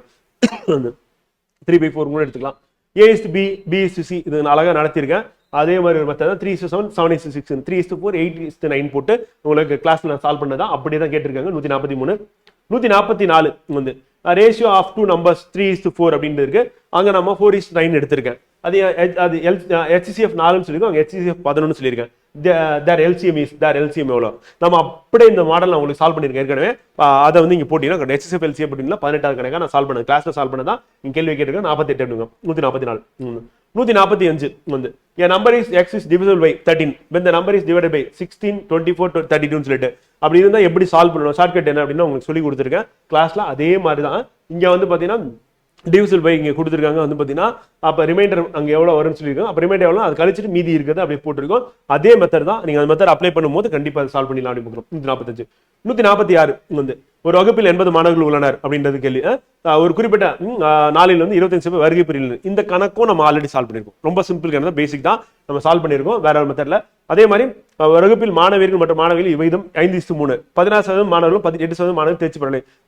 3/4 கூட எடுத்துக்கலாம். A is to B, B is to C இது நான் அழகா நடத்திருக்கேன். அதே மாதிரி ஒரு மெத்தட் தான் 3:7 7:6 3:4 8:9 போட்டு உங்களுக்கு கிளாஸ்ல சால்வ் பண்ணதா அப்படியே தான் கேட்டிருக்காங்க. 143 144 வந்து ரேஷியோ ஆஃப் டூ நம்பர்ஸ் 3:4 அப்படின்னு இருக்கு. அங்க நம்ம 4:9 எடுத்திருக்கேன். அது HCF 4ன்னு சொல்லியிருக்கோம், அங்க HCF 11 சொல்லியிருக்கேன். தேர் எல்சிஎம் எவ்வளோ நம்ம அப்படியே இந்த மாடல் நான் உங்களுக்கு சால்வ் பண்ணியிருக்கேன் ஏற்கனவே. அதை வந்து இங்கே போட்டீங்கன்னா HCF LCM போட்டீங்கன்னா 18வது கணக்காக நான் சால்வ் பண்ணேன், கிளாஸ்ல சால்வ் பண்ணதான் இங்கே கேள்வி கேட்டிருக்கேன். 48 அப்படிங்க 144 145 வந்து a number is x is divisible by 13 when the number is divided by 16 24 32 சொல்லிட்டு அப்படி இருந்தா எப்படி சால்வ் பண்ணணும், ஷார்ட்கட் என்ன அப்படின்னு உங்களுக்கு சொல்லி கொடுத்துருக்கேன் கிளாஸ்ல. அதே மாதிரி தான் இங்க வந்து பாத்தீங்கன்னா டிவிசிபிள் பை இங்க கொடுத்துருக்காங்க வந்து பாத்தீங்கன்னா அப்ப ரிமைண்டர் அங்க எவ்வளவு வரும்னு சொல்லியிருக்கோம். அப்ப ரிமைண்டர் எவ்வளவு அது கழிச்சிட்டு மீதி இருக்கிறது அப்படியே போட்டிருக்கோம். அதே மெத்தட் தான் நீங்க அந்த மெத்தட் அப்ளை பண்ணும்போது கண்டிப்பா சால்வ் பண்ணிடலாம் அப்படின்னு போகிறோம். 145 146 வந்து ஒரு வகுப்பில் 80 மாணவர்கள் உள்ளனர் அப்படின்றது கேள்வி. ஒரு குறிப்பிட்ட நாளில் வந்து 25 வருகை பிரிவில் இந்த கணக்கும் நம்ம ஆல்ரெடி சால்வ் பண்ணிருக்கோம். ரொம்ப சிம்பிள் கணக்கு, பேசிக் தான் நம்ம சால்வ் பண்ணிருக்கோம் வேற ஒரு மெத்தட்ல. அதே மாதிரி வகுப்பில் மாணவர்கள் மற்றும் மாணவிகள் விகிதம் 5:3 16% மாணவர்கள் 8% மாணவர்கள்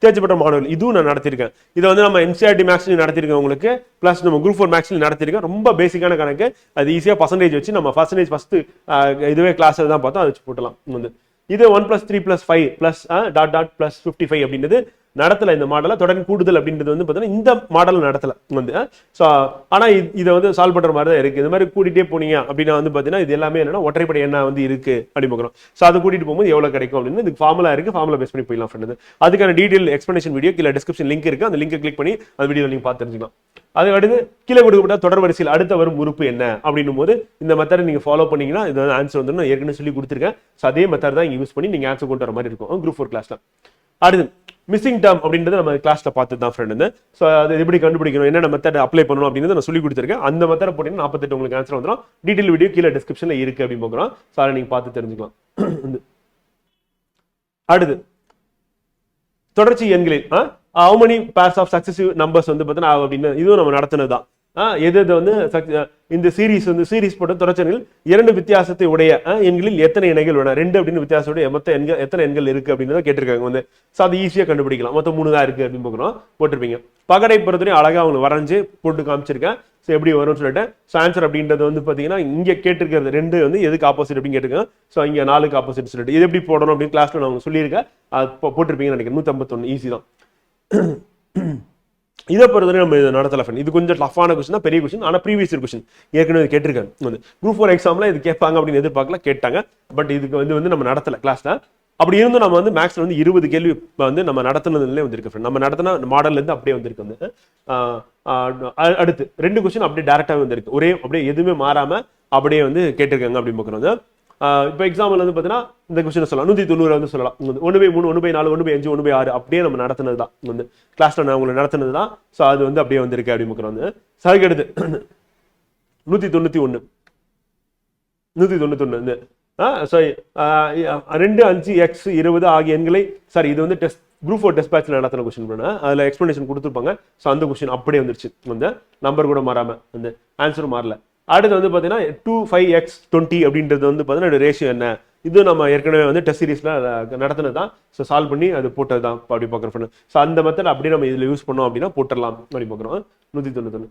தேர்ச்சி பெற்ற மாணவர்கள் இதுவும் நான் நடத்திருக்கேன். இதை வந்து நம்ம NCERT மேக்ஸ்ல நடத்திருக்கேன் உங்களுக்கு, பிளஸ் நம்ம குரூப் 4 மேக்ஸ்ல நடத்திருக்கேன். ரொம்ப பேசிக்கான கணக்கு, அது ஈஸியா பர்சன்டேஜ் வச்சு நம்ம பர்சன்டேஜ் ஃபர்ஸ்ட் இதுவே கிளாஸ் தான் பார்த்தோம், அதை வச்சு போட்டலாம். வந்து இது 1 + 3 + 5 + +55 அப்படின்றது நடத்தல. இந்த மாடல தொடர்ந்து கூடுதல் அப்படின்றது வந்து பார்த்தீங்கன்னா இந்த மாடல் நடத்தல வந்து. ஸோ ஆனா இதை வந்து சால்வ் பண்ற மாதிரி தான் இருக்கு. இந்த மாதிரி கூட்டிகிட்டே போனீங்க அப்படின்னா வந்து பார்த்தீங்கன்னா இது எல்லாமே என்னன்னா ஒற்றைப்படை என்ன வந்து இருக்கு அப்படின்னு பார்க்கணும். ஸோ அதை கூட்டிட்டு போகும்போது எவ்வளவு கிடைக்கும் அப்படின்னு இதுக்கு ஃபார்முலா இருக்கு, ஃபார்முலா பேஸ் பண்ணி போயிடலாம் ஃப்ரெண்ட். அதுக்கான டீடைல் எக்ஸ்பிளனேஷன் வீடியோ கீழே டிஸ்கிரிப்ஷன் லிங்க் இருக்கு, அந்த லிங்கை கிளிக் பண்ணி அந்த வீடியோ நீங்க பார்த்து தெரிஞ்சுக்கலாம். அதுக்கு அடுத்து கீழே கொடுக்கப்பட்ட தொடர் வரிசையில் அடுத்த வரும் உறுப்பு என்ன அப்படின்னும் போது இந்த மெத்தட் நீங்க ஃபாலோ பண்ணீங்கன்னா இது ஆன்சர் வந்து ஏற்கனவே சொல்லி கொடுத்துருக்கேன். ஸோ அதே மெத்தட் தான் யூஸ் பண்ணி நீங்க ஆன்சர் கொண்டு வர மாதிரி இருக்கும் குரூப் 4 கிளாஸ்ல. அடுத்து மிஸ்ஸிங் டேர்ம் அப்படின்றது நம்ம கிளாஸ்ல பார்த்து தான் ஃப்ரெண்ட். ஸோ அது எப்படி கண்டுபிடிக்கணும், என்ன மெத்தட் அப்ளை பண்ணணும் அப்படின்றது நான் சொல்லி கொடுத்துருக்கேன். அந்த மெத்தட் போட்டீங்கன்னா 48 உங்களுக்கு ஆன்சர் வந்துடும். டீடைல் வீடியோ கீழே டிஸ்கிரிப்ஷன்ல இருக்கு அப்படின்னு பார்க்குறோம். ஸோ அதை நீங்க பார்த்து தெரிஞ்சுக்கலாம். அடுத்து தொடர்ச்சி எண்களில் how many pairs of successive numbers வந்து பார்த்தீங்கன்னா அப்படின்னு இதுவும் நம்ம நடத்தினதுதான். எது வந்து இந்த சீரீஸ் போட்ட தொடர்ச்சிகள் 2 வித்தியாசத்தை உடைய எண்களில் எத்தனை இணைகள் உள்ளன, 2 அப்படின்னு வித்தியாசத்துடைய மொத்த எண்கள் எத்தனை எண்கள் இருக்கு அப்படின்னு கேட்டிருக்காங்க வந்து. ஸோ அது ஈஸியா கண்டுபிடிக்கலாம். மொத்தம் 3 தான் இருக்கு அப்படின்னு பார்க்குறோம், போட்டிருப்பீங்க. பகடை பொறுத்தவரை அழகா அவங்க வரைஞ்சு போட்டு காமிச்சிருக்கேன். ஸோ எப்படி வரும்னு சொல்லிட்டு ஸோ ஆன்சர் அப்படின்றது வந்து பார்த்தீங்கன்னா இங்கே கேட்டிருக்கிறது 2 வந்து எதுக்கு ஆப்போசிட் அப்படின்னு கேட்டிருக்கேன். ஸோ இங்கே 4க்கு ஆப்போசிட் சொல்லிட்டு இது எப்படி போடணும் அப்படின்னு கிளாஸ்ல நான் சொல்லியிருக்கேன், அது போட்டிருப்பீங்கன்னு நினைக்கிறேன். 151 ஈஸி தான். இதை பொறுத்தவரை நம்ம இதை நடத்தல. இது கொஞ்சம் டஃப்பான கொஸ்டின் தான், பெரிய கொஸ்டின். ஆனால் ப்ரீவியஸ் இயர் கொஸ்டின் ஏற்கனவே கேட்டிருக்காங்க வந்து குரூப் 4 எக்ஸாம்ல இது கேட்பாங்க அப்படின்னு எதிர்பார்க்கல, கேட்டாங்க. பட் இதுக்கு வந்து நம்ம நடத்தல கிளாஸ்ல. அப்படி இருந்தும் நம்ம வந்து மேக்ஸ்ல வந்து 20 கேள்வி வந்து நம்ம நடத்தினதுலேயே வந்திருக்கு. நம்ம நடத்தின மாடல்ல இருந்து அப்படியே வந்திருக்கு வந்து. அடுத்து 2 கொஸ்டின் அப்படியே டேரக்டாவே வந்திருக்கு, ஒரே அப்படியே எதுவுமே மாறாம அப்படியே வந்து கேட்டிருக்காங்க அப்படின்னு பார்க்குறோம். இப்போ எக்ஸாம்பிள் வந்து பார்த்தீங்கன்னா இந்த கொஸ்டின் சொல்லலாம் 190 வந்து சொல்லலாம். 1/3 1/4 1/5 1/6 அப்படியே நம்ம நடத்தினது தான் வந்து கிளாஸ்ல நான் உங்களுக்கு நடத்தினது தான். ஸோ அது வந்து அப்படியே வந்திருக்கு அப்படின்னு பார்க்குறோம் வந்து. சரி அடுத்து 191 வந்து 2 5 x 20 ஆகிய எண்களை இது வந்து டெஸ்ட் குரூப் 4 டெஸ்ட் பேட்ச்ல நடத்தின கொஸ்டின் பண்ண அதுல எக்ஸ்பிளனேஷன் கொடுத்துருப்பாங்க. ஸோ அந்த கொஸ்டின் அப்படியே வந்துருச்சு வந்து, நம்பர் கூட மாறாம வந்து ஆன்சரும் மாறல. அடுத்து வந்து பார்த்தீங்கன்னா 2 5 x 20 அப்படின்றது வந்து பார்த்தீங்கன்னா ரேஷியோ என்ன, இது நம்ம ஏற்கனவே வந்து டெஸ்ட் சீரீஸ்ல நடத்தினது தான். ஸோ சால்வ் பண்ணி அது போட்டது தான் அப்படி பார்க்குறோம். ஸோ அந்த மெத்தட் அப்படியே நம்ம இதில் யூஸ் பண்ணோம் அப்படின்னா போட்டுடலாம் அப்படி பார்க்குறோம். 191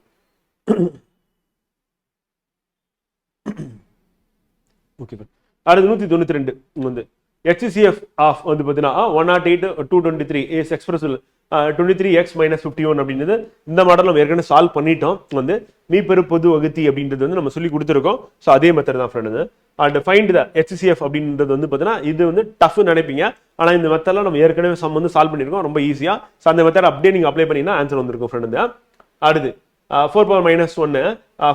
ஓகே. அடுத்து 192 வந்து HCF ஆஃப் வந்து பார்த்தீங்கன்னா 108 223 இஸ் எக்ஸ்பிரஸ் 23x - 51 அப்படின்றது இந்த மாடல் நம்ம ஏற்கனவே சால்வ் பண்ணிட்டோம் வந்து. மீப்பெரு பொது வகுத்தி அப்படின்றது வந்து நம்ம சொல்லி கொடுத்துருக்கோம். ஸோ அதே மெத்தட் தான் friend. And find the HCF அப்படின்றது வந்து பார்த்தீங்கன்னா இது வந்து டஃப் நினைப்பீங்க, ஆனால் இந்த மெத்தட்லாம் நம்ம ஏற்கனவே சம் வந்து சால்வ் பண்ணியிருக்கோம் ரொம்ப ஈஸியா. ஸோ அந்த மெத்தட் அப்படியே நீங்க அப்ளை பண்ணீங்கன்னா ஆன்சர் வந்திருக்கும் ஃப்ரெண்ட். அடுத்து 4 power - 1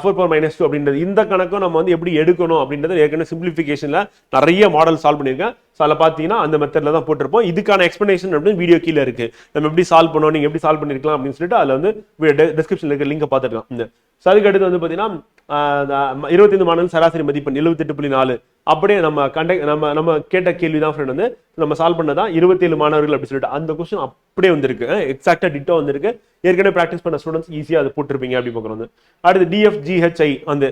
4 power - 2 அப்படின்றது இந்த கணக்கும் நம்ம வந்து எப்படி எடுக்கணும் அப்படின்றது ஏற்கனவே சிம்பிளிஃபிகேஷன்ல நிறைய மாடல் சால்வ் பண்ணியிருக்கேன். ஸோ அதில் பார்த்தீங்கன்னா அந்த மெத்தட்ல தான் போட்டிருப்போம். இதுக்கான எக்ஸ்பிளனேஷன் அப்படின்னு வீடியோ கீழே இருக்கு, நம்ம எப்படி சால்வ் பண்ணோம் நீங்க எப்படி சால்வ் பண்ணிருக்கலாம் அப்படின்னு சொல்லிட்டு அதில் வந்து டிஸ்கிரிப்ஷன்ல இருக்க லிங்கை பார்த்துக்கலாம். இந்த அதுக்கு அடுத்து வந்து பார்த்தீங்கன்னா 25 மாணவர்கள் சராசரி மதிப்பெண் 78.4 அப்படியே நம்ம கேட்ட கேள்வி தான் ஃப்ரெண்ட் வந்து நம்ம சால்வ் பண்ணதான் 27 மாணவர்கள் அப்படி சொல்லிட்டு அந்த கொஸ்டின் அப்படியே வந்திருக்கு, எக்ஸாக்டா டிட்டோ வந்திருக்கு. ஏற்கனவே பிராக்டிஸ் பண்ண ஸ்டூடெண்ட்ஸ் ஈஸியா அதை போட்டிருப்பீங்க அப்படி பார்க்குறோம். அடுத்து DFGHI அந்த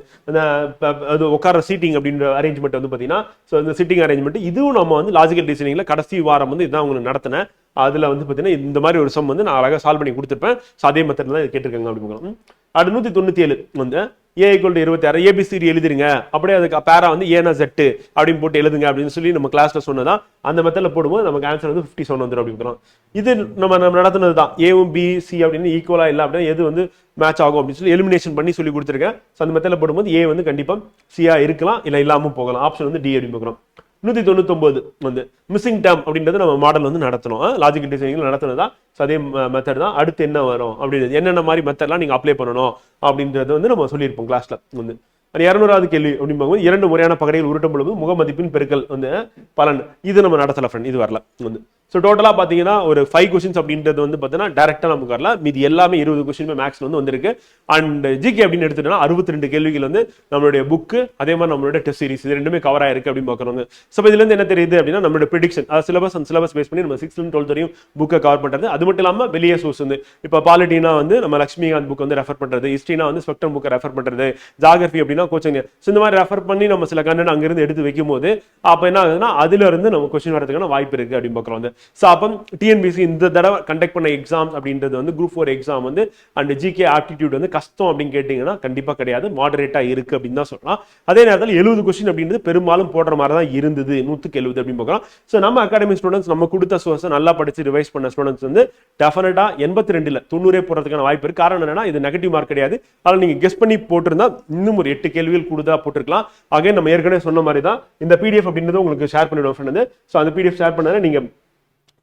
உட்கார சீட்டிங் அப்படின்ற அரேஞ்ச்மெண்ட் வந்து பார்த்தீங்கன்னா ஸோ இந்த சிட்டிங் அரேஞ்ச்மெண்ட் இதுவும் நம்ம வந்து லாஜிக்கல் ரீசனிங்ல கடைசி வாரம் வந்து இதான் உங்களுக்கு நடத்தினேன். அதுல வந்து பார்த்தீங்கன்னா இந்த மாதிரி ஒரு சம் வந்து நான் அழகாக சால்வ் பண்ணி கொடுத்துருப்பேன். ஸோ அதே மெத்தட்ல தான் கேட்டிருக்காங்க அப்படி பார்க்குறோம். அது 197 வந்து A = 26 ABCD எழுதிருங்க, அப்படியே அதுக்கு பேரா வந்து ஏனா Z அப்படின்னு போட்டு எழுதுங்க அப்படின்னு சொல்லி நம்ம கிளாஸ்ல சொன்னதான் அந்த மெத்தட்ல போடும்போது நமக்கு ஆன்சர் வந்து 57 வந்துடும் அப்படிங்கிறோம். இது நம்ம நடத்துனது தான். ஏவும் பி சி அப்படின்னு ஈக்குவலா இல்லை அப்படின்னா எது வந்து மேட்ச் ஆகும் அப்படின்னு சொல்லி எலிமினேஷன் பண்ணி சொல்லி கொடுத்துருக்கேன். ஸோ அந்த மெத்தட்ல போடும்போது ஏ வந்து கண்டிப்பா சியா இருக்கலாம், இல்லை இல்லாமல் போகலாம். ஆப்ஷன் வந்து டி அப்படின்னு பார்க்குறோம். 199 வந்து மிஸ்ஸிங் டேர்ம் அப்படின்றது நம்ம மாடல் வந்து நடத்தணும். லாஜிக்கல் டிசைனிங் நடத்துனதா. அதே மெத்தட் தான். அடுத்து என்ன வரும் அப்படின்றது என்னென்ன மாதிரி மெத்தட்லாம் நீங்க அப்ளை பண்ணணும் அப்படின்றது வந்து நம்ம சொல்லியிருப்போம் கிளாஸ்ல வந்து. 200வது கேள்வி அப்படின்னு பார்க்கும்போது 2 முறையான பகடைகள் உருட்டும் பொழுது முக மதிப்பின் பெருக்கல் வந்து பலன். இது நம்ம நடத்தல ஃப்ரெண்ட், இது வரல வந்து. ஸோ டோட்டலாக பார்த்தீங்கன்னா ஒரு 5 கொஸ்டின்ஸ் அப்படின்றது வந்து பார்த்தீங்கன்னா டேரக்டாக நமக்கு வரல. மீதி எல்லாமே 20 கொஸ்டின் மேக்ஸ்ல வந்து வந்திருக்கு. அண்ட் ஜிகே அப்படின்னு எடுத்துட்டோம்னா 62 கேள்விகள் வந்து நம்மளுடைய புக்கு அதே மாதிரி நம்மளுடைய டெஸ்ட் சீரிஸ் இது ரெண்டுமே கவர் ஆயிருக்கு அப்படின்னு பார்க்குறோங்க. ஸோ இதுல இருந்து என்ன தெரியுது அப்படின்னா நம்மளுடைய ப்ரிடிக்ஷன் சிலபஸ் அந்த சிலபஸ் பேஸ் பண்ணி நம்ம 6th and 12th வரையும் புக்கை கவர் பண்றது. அது மட்டும் இல்லாமல் வெளியே சோர்ஸ் வந்து இப்போ பாலிட்டினா வந்து நம்ம லட்சுமிகாந்த் புக் வந்து ரெஃபர் பண்றது, ஹிஸ்ட்ரினா வந்து ஸ்பெக்ட்ரம் புக்கை ரெஃபர் பண்றது, ஜாகிரபி அப்படின்னா கோச்சிங். ஸோ இந்த மாதிரி ரெஃபர் பண்ணி நம்ம சில கண்டென்ட் அங்கிருந்து எடுத்து வைக்கும் போது அப்போ என்ன ஆகுதுன்னா அதுல இருந்து நம்ம கொஸ்டின் வரதுக்கான வாய்ப்பு இருக்கு அப்படின்னு பார்க்குறோம் வந்து. ஸோ அப்போ டிஎன்பிசி இந்த தடவை கண்டக்ட் பண்ண எக்ஸாம் அப்படின்றது வந்து குரூப் 4 எக்ஸாம் வந்து அண்ட் ஜிகே ஆப்டிடியூட் வந்து கஷ்டம் அப்படின்னு கேட்டீங்கன்னா கண்டிப்பா கிடையாது, மாடரேட்டா இருக்கு அப்படின்னு தான் சொல்லலாம். அதே நேரத்தில் 70 கொஸ்டின் அப்படின்றது பெரும்பாலும் போடுற மாதிரி தான் இருந்தது, 170 அப்படின்னு பார்க்கலாம். ஸோ நம்ம அகாடமி ஸ்டூடெண்ட்ஸ் நம்ம கொடுத்த சோர்ஸை நல்லா படிச்சு ரிவைஸ் பண்ண ஸ்டூடெண்ட்ஸ் வந்து டெஃபினட்டா 82ல 90 போறதுக்கான வாய்ப்பு இருக்கு. காரணம் என்னன்னா இது நெகட்டிவ் மார்க் கிடையாது. அதில் நீங்க கெஸ் பண்ணி போட்டிருந்தா இன்னும் ஒரு 8 கேள்விகள் கூடுதலா போட்டிருக்கலாம். அகைன் நம்ம ஏற்கனவே சொன்ன மாதிரி தான் இந்த பிடிஎஃப் அப்படின்றது உங்களுக்கு ஷேர் பண்ணிடுவோம் ஃப்ரெண்ட். ஸோ அந்த பிடிஎஃப் ஷேர் பண்ணாலே நீங்க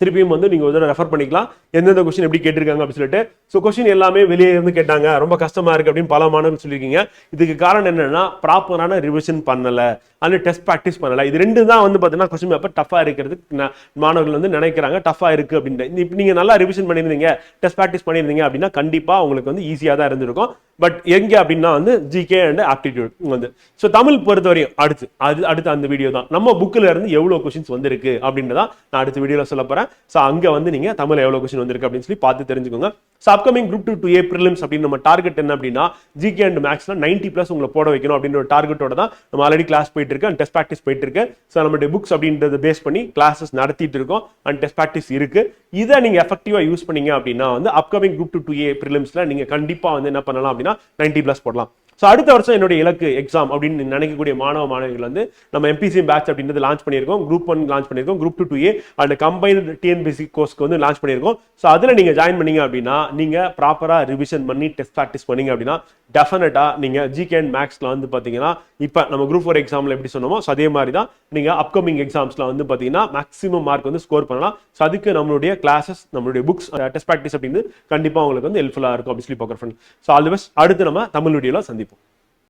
திருப்பியும் வந்து நீங்க ஒரு ரெஃபர் பண்ணிக்கலாம் எந்தெந்த கொஸ்டின் எப்படி கேட்டிருக்காங்க அப்படின்னு சொல்லிட்டு. ஸோ கொஸ்டின் எல்லாமே வெளியே இருந்து கேட்டாங்க, ரொம்ப கஷ்டமா இருக்கு அப்படின்னு பல மாணவர்கள் சொல்லியிருக்கீங்க. இதுக்கு காரணம் என்னன்னா ப்ராப்பரான ரிவிஷன் பண்ணல, அந்த டெஸ்ட் ப்ராக்டிஸ் பண்ணல. இது ரெண்டு தான் வந்து பார்த்தீங்கன்னா கொஸ்டின் பேப்பர் டஃபா இருக்கிறது மாணவர்கள் வந்து நினைக்கிறாங்க டஃபா இருக்கு அப்படின்ட்டு. இப்போ நீங்க நல்லா ரிவிஷன் பண்ணியிருந்தீங்க, டெஸ்ட் ப்ராக்டிஸ் பண்ணியிருந்தீங்க அப்படின்னா கண்டிப்பா உங்களுக்கு வந்து ஈஸியாக தான் இருந்திருக்கும். பட் எங்க அப்படின்னா வந்து ஜிகே அண்ட் ஆப்டிடியூட் வந்து. ஸோ தமிழ் பொறுத்தவரையும் அடுத்து அந்த வீடியோ தான் நம்ம புக்கில் இருந்து எவ்வளவு கொஸ்டின்ஸ் வந்திருக்கு அப்படின்றதான் நான் அடுத்த வீடியோல சொல்ல போறேன். ஸோ அங்க வந்து நீங்க தமிழ் எவ்வளவு கொஸ்டின் வந்திருக்கு அப்படின்னு சொல்லி பார்த்து தெரிஞ்சுக்கோங்க. So upcoming group 2A prelims அப்படின்னு நம்ம டார்கெட் என்ன அப்படின்னா ஜிகே அண்ட் மேக்ஸ்ல 90+ உங்களை போட வைக்கணும் அப்படின்ற ஒரு டார்கெட்டோட தான் நம்ம ஆல்ரெடி கிளாஸ் போயிட்டு இருக்கு அண்ட் டெஸ்ட் ப்ராக்டிஸ் போயிட்டு இருக்கு. ஸோ நம்மளுடைய புக்ஸ் அப்படின்றத பேஸ் பண்ணி கிளாஸஸ் நடத்திட்டு இருக்கோம் அண்ட் டெஸ்ட் ப்ராக்டிஸ் இருக்கு. இதை நீங்க எஃபெக்டிவா யூஸ் பண்ணீங்க அப்படின்னா வந்து அப்கமிங் குரூப் 2A ப்ரிலிம்ஸ்ல நீங்க கண்டிப்பா வந்து என்ன பண்ணலாம் அப்படின்னா 90+ போடலாம். ஸோ அடுத்த வருஷம் என்னுடைய இலக்கு எக்ஸாம் அப்படின்னு நினைக்கக்கூடிய மாணவர்கள் வந்து நம்ம எம்பிசி பேட்ச் அப்படின்றது லான்ச் பண்ணியிருக்கோம், குரூப் 1 லான்ச் பண்ணியிருக்கோம், group 2A and combined TNPSC கோர்ஸ்க்கு வந்து லான்ச் பண்ணியிருக்கோம். ஸோ அதில் நீங்க ஜாயின் பண்ணீங்க அப்படின்னா நீங்க ப்ராப்பரா ரிவிஷன் பண்ணி டெஸ்ட் ப்ராக்டிஸ் பண்ணீங்க அப்படின்னா டெஃபினட்டா நீங்க ஜிகே அண்ட் மேக்ஸ்ல வந்து பாத்தீங்கன்னா இப்போ நம்ம குரூப் 4 எக்ஸாம்ல எப்படி சொன்னோமோ அதே மாதிரி தான் நீங்க அப்கமிங் எக்ஸாம்ஸ்ல வந்து பாத்தீங்கன்னா மேக்ஸிமம் மார்க் வந்து ஸ்கோர் பண்ணலாம். ஸோ அதுக்கு நம்மளுடைய கிளாஸஸ் நம்மளுடைய புக்ஸ் டெஸ்ட் ப்ராக்டிஸ் அப்படின்னு கண்டிப்பா உங்களுக்கு வந்து ஹெல்ப்ஃபுல்லா இருக்கும் அப்படின்னு சொல்லி பார்க்குறேன். So all the best. அடுத்து நம்ம தமிழ் வீடியோல சந்திப்போம்.